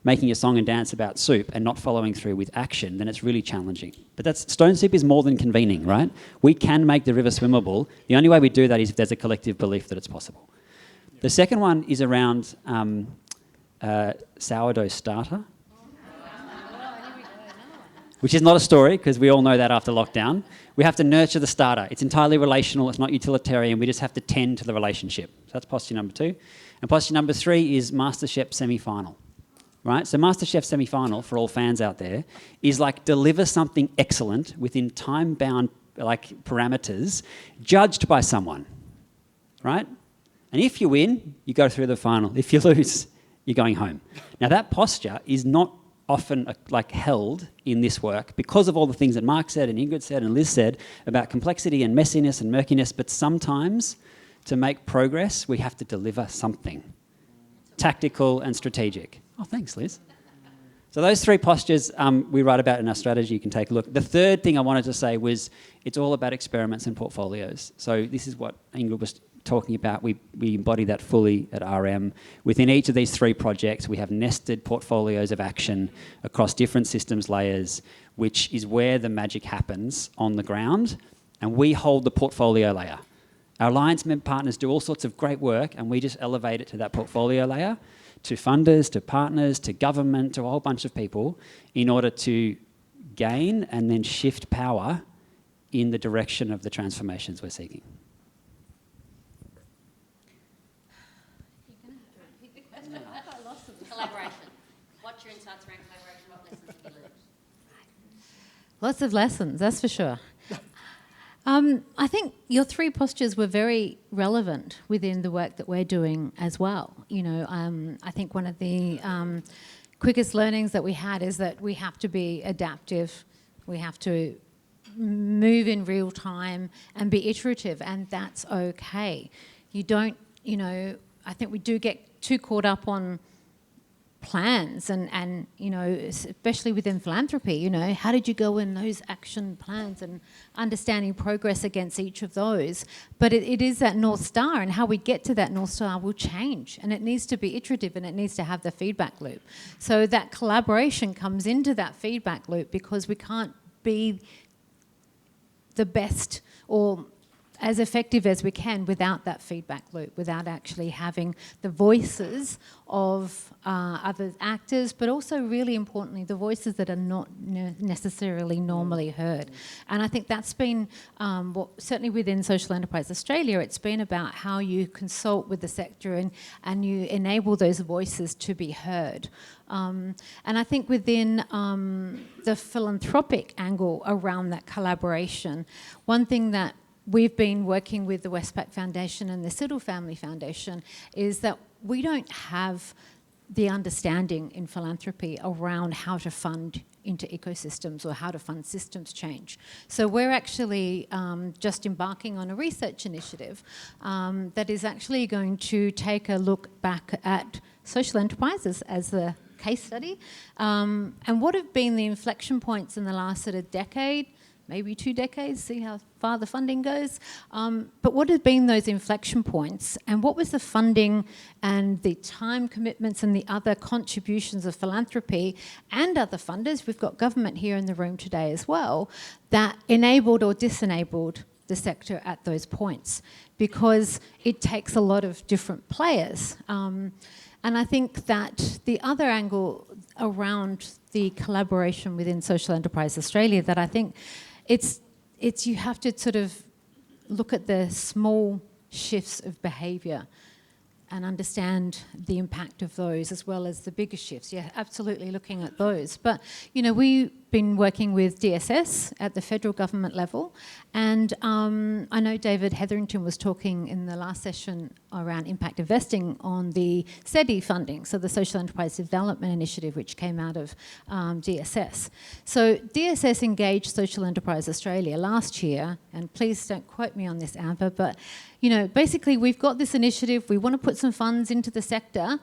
making a song and dance about soup and not following through with action, then it's really challenging. But stone soup is more than convening, right? We can make the river swimmable. The only way we do that is if there's a collective belief that it's possible. The second one is around sourdough starter, which is not a story, because we all know that after lockdown. We have to nurture the starter. It's entirely relational. It's not utilitarian. We just have to tend to the relationship. So that's posture number 2. And posture number 3 is MasterChef semi-final, right? So MasterChef semi-final, for all fans out there, is like deliver something excellent within time-bound parameters, judged by someone, right? And if you win, you go through the final. If you lose, you're going home. Now that posture is not often held in this work because of all the things that Mark said and Ingrid said and Liz said about complexity and messiness and murkiness, but sometimes to make progress, we have to deliver something tactical and strategic. Oh, thanks, Liz. So those 3 postures we write about in our strategy. You can take a look. The third thing I wanted to say was it's all about experiments and portfolios. So this is what Ingrid was talking about. We embody that fully at RM. Within each of these 3 projects, we have nested portfolios of action across different systems layers, which is where the magic happens on the ground. And we hold the portfolio layer. Our alliance member partners do all sorts of great work, and we just elevate it to that portfolio layer, to funders, to partners, to government, to a whole bunch of people, in order to gain and then shift power in the direction of the transformations we're seeking.
Collaboration. What's your insights around collaboration? What lessons have you learned?
Lots of lessons, that's for sure. I think your three postures were very relevant within the work that we're doing as well. I think one of the quickest learnings that we had is that we have to be adaptive, we have to move in real time and be iterative, and that's okay. You don't, I think we do get too caught up on plans and especially within philanthropy, how did you go in those action plans and understanding progress against each of those. But it is that North Star, and how we get to that North Star will change, and it needs to be iterative, and it needs to have the feedback loop. So that collaboration comes into that feedback loop, because we can't be the best or as effective as we can without that feedback loop, without actually having the voices of other actors, but also really importantly, the voices that are not necessarily normally heard. And I think that's been, certainly within Social Enterprise Australia, it's been about how you consult with the sector and you enable those voices to be heard. And I think within the philanthropic angle around that collaboration, one thing that we've been working with the Westpac Foundation and the Siddle Family Foundation is that we don't have the understanding in philanthropy around how to fund into ecosystems or how to fund systems change. So we're actually just embarking on a research initiative that is actually going to take a look back at social enterprises as the case study, and what have been the inflection points in the last sort of decade, maybe 2 decades, see how far the funding goes. But what have been those inflection points, and what was the funding and the time commitments and the other contributions of philanthropy and other funders, we've got government here in the room today as well, that enabled or disenabled the sector at those points, because it takes a lot of different players. And I think that the other angle around the collaboration within Social Enterprise Australia, that I think it's you have to sort of look at the small shifts of behaviour and understand the impact of those, as well as the bigger shifts. Yeah, absolutely looking at those. But, we've been working with DSS at the federal government level, and I know David Hetherington was talking in the last session around impact investing on the SEDI funding, so the Social Enterprise Development Initiative, which came out of DSS. So DSS engaged Social Enterprise Australia last year, and please don't quote me on this, Amber, but basically we've got this initiative, we want to put some funds into the sector.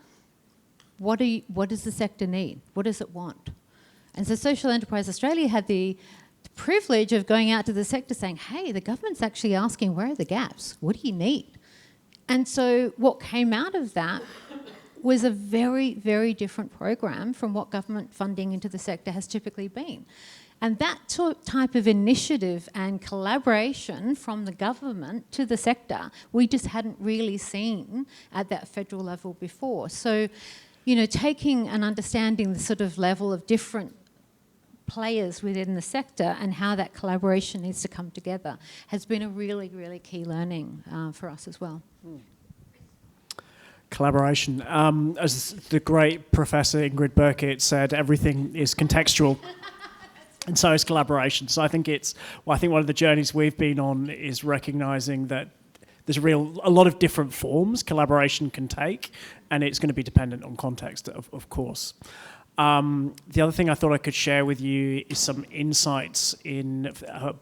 What does the sector need? What does it want? And so Social Enterprise Australia had the privilege of going out to the sector saying, hey, the government's actually asking, where are the gaps? What do you need? And so what came out of that was a very, very different program from what government funding into the sector has typically been. And that type of initiative and collaboration from the government to the sector, we just hadn't really seen at that federal level before. So, taking and understanding the sort of level of different players within the sector and how that collaboration needs to come together has been a really, really key learning for us as well.
Collaboration. As the great Professor Ingrid Burkitt said, everything is contextual. And so is collaboration. So I think one of the journeys we've been on is recognising that there's a lot of different forms collaboration can take, and it's going to be dependent on context, of course. The other thing I thought I could share with you is some insights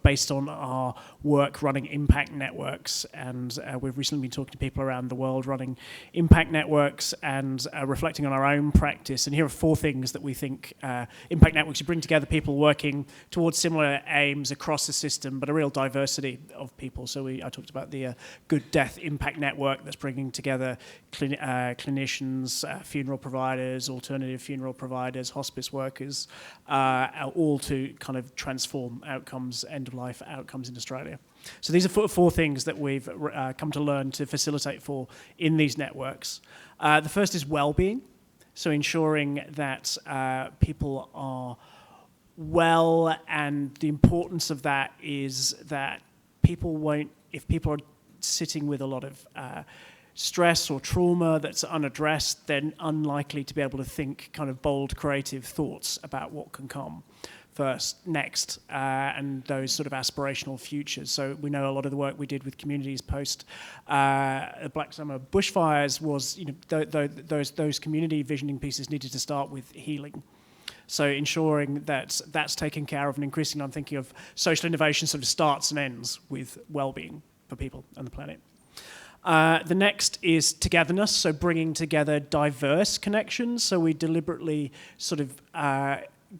based on our work running impact networks, and we've recently been talking to people around the world running impact networks and reflecting on our own practice. And here are 4 things that we think impact networks bring together people working towards similar aims across the system, but a real diversity of people. So I talked about the Good Death Impact Network that's bringing together clinicians, funeral providers, alternative funeral providers, providers, hospice workers, all to kind of transform outcomes, end-of-life outcomes in Australia. So these are four things that we've come to learn to facilitate for in these networks. The first is well-being, so ensuring that people are well, and the importance of that is that people won't, if people are sitting with a lot of stress or trauma that's unaddressed, then unlikely to be able to think kind of bold, creative thoughts about what can come next, and those sort of aspirational futures. So we know a lot of the work we did with communities post the Black Summer bushfires was, those community visioning pieces needed to start with healing. So ensuring that that's taken care of, and increasingly I'm thinking of social innovation sort of starts and ends with well-being for people and the planet. The next is togetherness, so bringing together diverse connections. So we deliberately sort of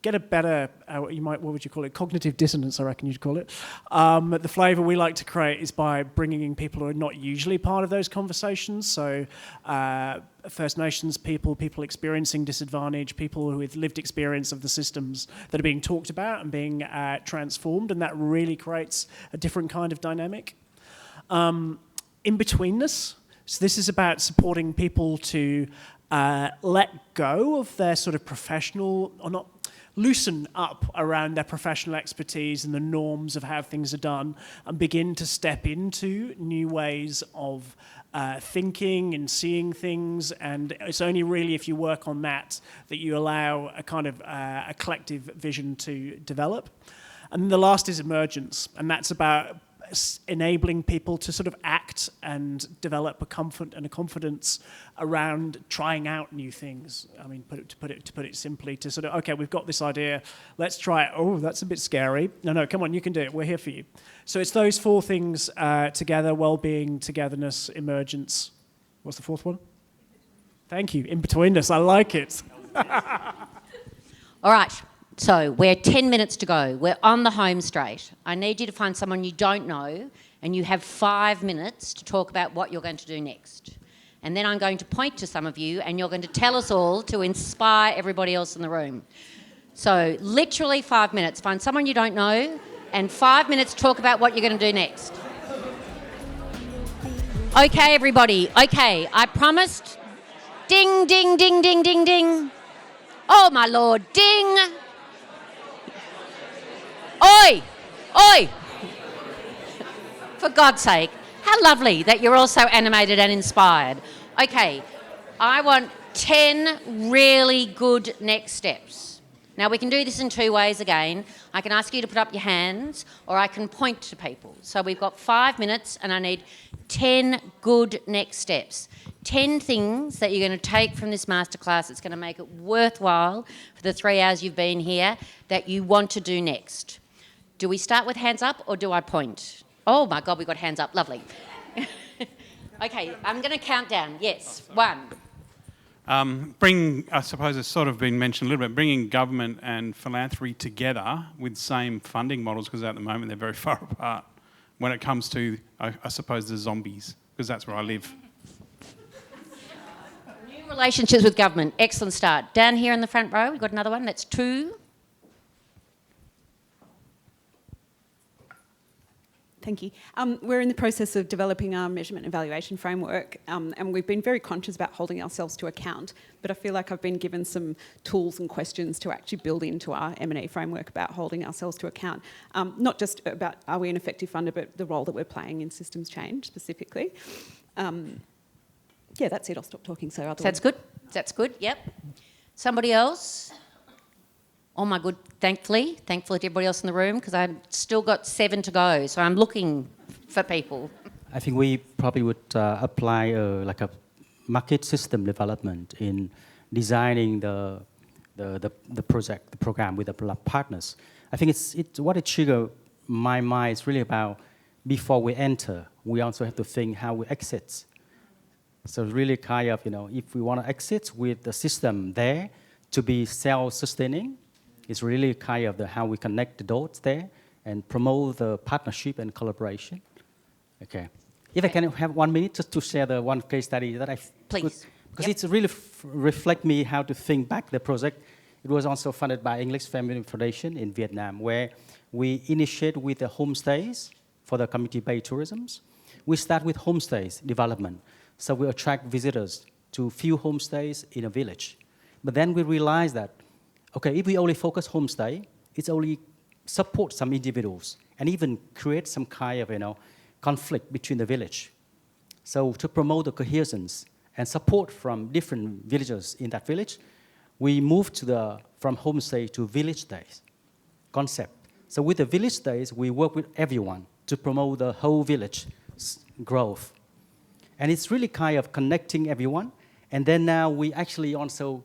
get a better, what would you call it? Cognitive dissonance, I reckon you'd call it. The flavour we like to create is by bringing in people who are not usually part of those conversations. So First Nations people experiencing disadvantage, people with lived experience of the systems that are being talked about and being transformed, and that really creates a different kind of dynamic. In-betweenness. So this is about supporting people to let go of their sort of professional, or not, loosen up around their professional expertise and the norms of how things are done, and begin to step into new ways of thinking and seeing things. And it's only really if you work on that you allow a kind of a collective vision to develop. And the last is emergence, and that's about enabling people to sort of act and develop a comfort and a confidence around trying out new things. I mean, to put it simply, to sort of, okay, we've got this idea, let's try it. Oh, that's a bit scary. No, come on, you can do it. We're here for you. So it's those four things together: well-being, togetherness, emergence. What's the fourth one? Thank you. In-betweenness. I like it.
All right. So we're 10 minutes to go. We're on the home straight. I need you to find someone you don't know, and you have 5 minutes to talk about what you're going to do next. And then I'm going to point to some of you, and you're going to tell us all to inspire everybody else in the room. So literally 5 minutes. Find someone you don't know, and 5 minutes to talk about what you're going to do next. Okay, everybody. Okay, I promised. Ding, ding, ding, ding, ding, ding. Oh, my Lord. Ding. Oi! Oi! For God's sake, how lovely that you're all so animated and inspired. Okay, I want 10 really good next steps. Now, we can do this in 2 ways again. I can ask you to put up your hands, or I can point to people. So we've got 5 minutes, and I need 10 good next steps. 10 things that you're going to take from this masterclass that's going to make it worthwhile for the 3 hours you've been here that you want to do next. Do we start with hands up, or do I point? Oh my God, we've got hands up. Lovely. Okay, I'm going to count down. Yes, 1.
I suppose it's sort of been mentioned a little bit, bringing government and philanthropy together with same funding models, because at the moment they're very far apart when it comes to, I suppose, the zombies, because that's where I live.
New relationships with government. Excellent start. Down here in the front row, we've got another one. That's 2.
Thank you. We're in the process of developing our measurement and evaluation framework, and we've been very conscious about holding ourselves to account, but I feel like I've been given some tools and questions to actually build into our M&E framework about holding ourselves to account, not just about are we an effective funder, but the role that we're playing in systems change specifically. Yeah, that's it. I'll stop talking. So
that's good. That's good. Yep. Somebody else? Oh my good, thankfully to everybody else in the room, because I've still got 7 to go, so I'm looking for people.
I think we probably would apply like a market system development in designing the project, the program with the partners. I think it's what it triggered my mind is really about before we enter, we also have to think how we exit. So really kind of, if we want to exit with the system there to be self-sustaining, it's really kind of how we connect the dots there and promote the partnership and collaboration. Okay. If I can have 1 minute just to share the one case study that I...
Please.
Because it's really reflect me how to think back the project. It was also funded by English Family Foundation in Vietnam, where we initiate with the homestays for the community-based tourisms. We start with homestays development. So we attract visitors to few homestays in a village. But then we realize that, okay, if we only focus homestay, it's only support some individuals and even create some kind of, conflict between the village. So to promote the cohesion and support from different villagers in that village, we moved from homestay to village days concept. So with the village days, we work with everyone to promote the whole village growth. And it's really kind of connecting everyone. And then now we actually also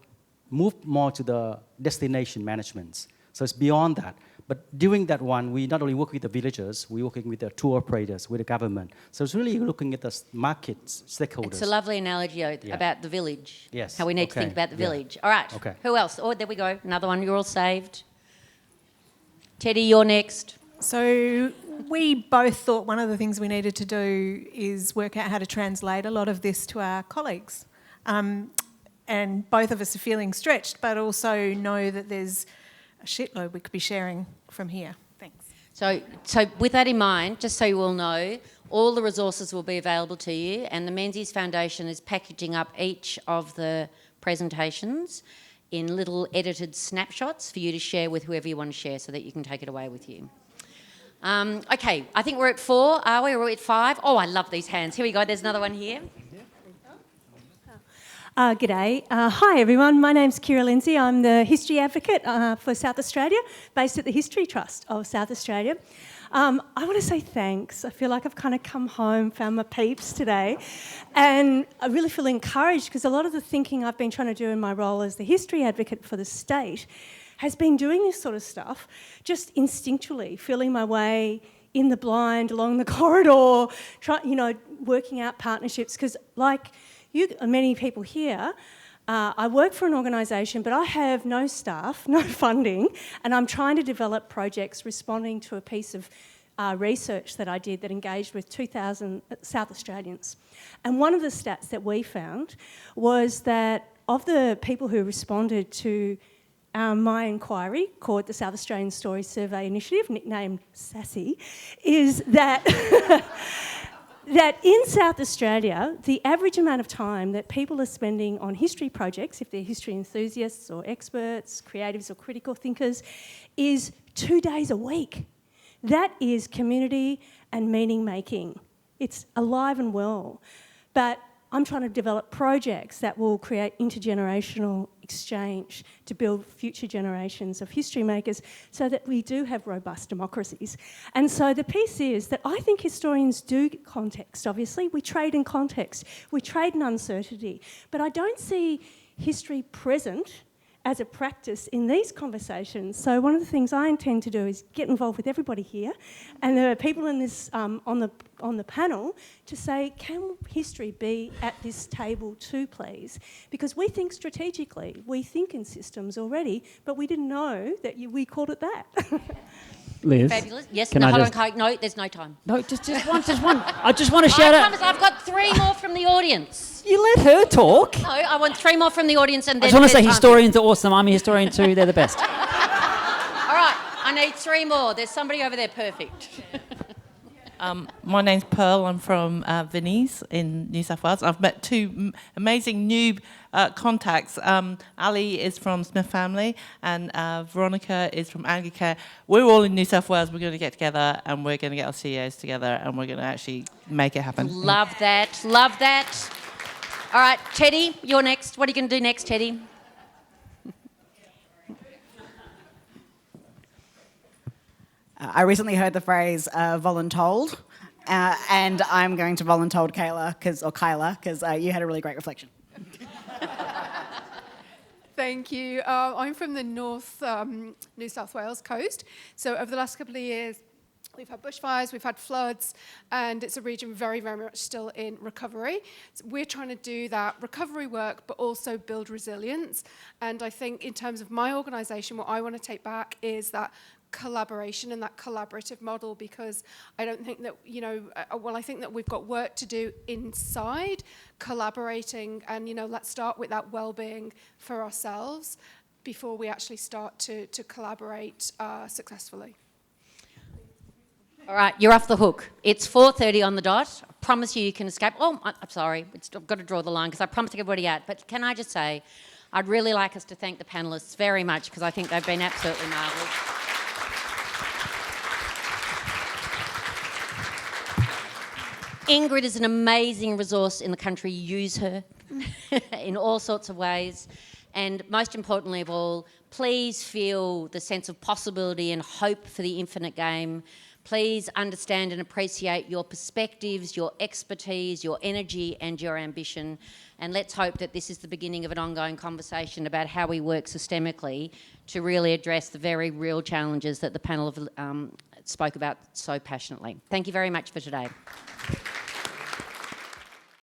move more to the destination management. So it's beyond that. But during that one, we not only work with the villagers, we're working with the tour operators, with the government. So it's really looking at the market stakeholders.
It's a lovely analogy about the village.
Yes.
How we need to think about the village. All right.
Okay.
Who else? Oh, there we go. Another one. You're all saved. Teddy, you're next.
So we both thought one of the things we needed to do is work out how to translate a lot of this to our colleagues. And both of us are feeling stretched, but also know that there's a shitload we could be sharing from here. Thanks.
So with that in mind, just so you all know, all the resources will be available to you, and the Menzies Foundation is packaging up each of the presentations in little edited snapshots for you to share with whoever you want to share so that you can take it away with you. Okay, I think we're at 4, are we? Or are we at 5? Oh, I love these hands. Here we go. There's another one here.
G'day. Hi everyone, my name's Kira Lindsay. I'm the History Advocate for South Australia, based at the History Trust of South Australia. I want to say thanks. I feel like I've kind of come home, found my peeps today, and I really feel encouraged because a lot of the thinking I've been trying to do in my role as the History Advocate for the state has been doing this sort of stuff just instinctually, feeling my way in the blind along the corridor, working out partnerships because like many people here, I work for an organisation, but I have no staff, no funding, and I'm trying to develop projects responding to a piece of research that I did that engaged with 2,000 South Australians. And one of the stats that we found was that of the people who responded to my inquiry, called the South Australian Story Survey Initiative, nicknamed SASSY, is that that in South Australia, the average amount of time that people are spending on history projects, if they're history enthusiasts or experts, creatives or critical thinkers, is 2 days a week. That is community and meaning making. It's alive and well. But I'm trying to develop projects that will create intergenerational exchange to build future generations of history makers so that we do have robust democracies. And so the piece is that I think historians do get context, obviously. We trade in context. We trade in uncertainty. But I don't see history present as a practice in these conversations. So one of the things I intend to do is get involved with everybody here and there are people in this on the panel to say, can history be at this table too, please? Because we think strategically, we think in systems already, but we didn't know that we called it that.
Liz,
Fabulous. Yes,
can
no,
I
hold
just...
on, no, there's no time.
No, just one. I just want to shout
I
out...
promise I've got 3 more from the audience.
You let her talk.
No, I want 3 more from the audience and then...
I just want to say
there's time.
historians are awesome. I'm a historian too. They're the best.
All right, I need 3 more. There's somebody over there, perfect.
My name's Pearl. I'm from Venice in New South Wales. I've met 2 amazing new contacts. Ali is from Smith Family and Veronica is from Anglicare. We're all in New South Wales. We're going to get together and we're going to get our CEOs together and we're going to actually make it happen.
Love that, love that. All right, Teddy, you're next. What are you going to do next, Teddy?
I recently heard the phrase voluntold, and I'm going to voluntold Kyla, because you had a really great reflection.
Thank you. I'm from the North New South Wales coast. So over the last couple of years, we've had bushfires, we've had floods, and it's a region very, very much still in recovery. So we're trying to do that recovery work, but also build resilience. And I think in terms of my organisation, what I want to take back is that collaboration and that collaborative model, because I don't think that, I think that we've got work to do inside collaborating and, let's start with that well-being for ourselves. before we actually start to collaborate successfully.
All right, you're off the hook. It's 4:30 on the dot. I promise you can escape. Oh, I'm sorry. I've got to draw the line because I promised to get everybody out. But can I just say, I'd really like us to thank the panellists very much because I think they've been absolutely marvellous. Ingrid is an amazing resource in the country. Use her in all sorts of ways. And most importantly of all, please feel the sense of possibility and hope for the infinite game. Please understand and appreciate your perspectives, your expertise, your energy and your ambition. And let's hope that this is the beginning of an ongoing conversation about how we work systemically to really address the very real challenges that the panel have, spoke about so passionately. Thank you very much for today.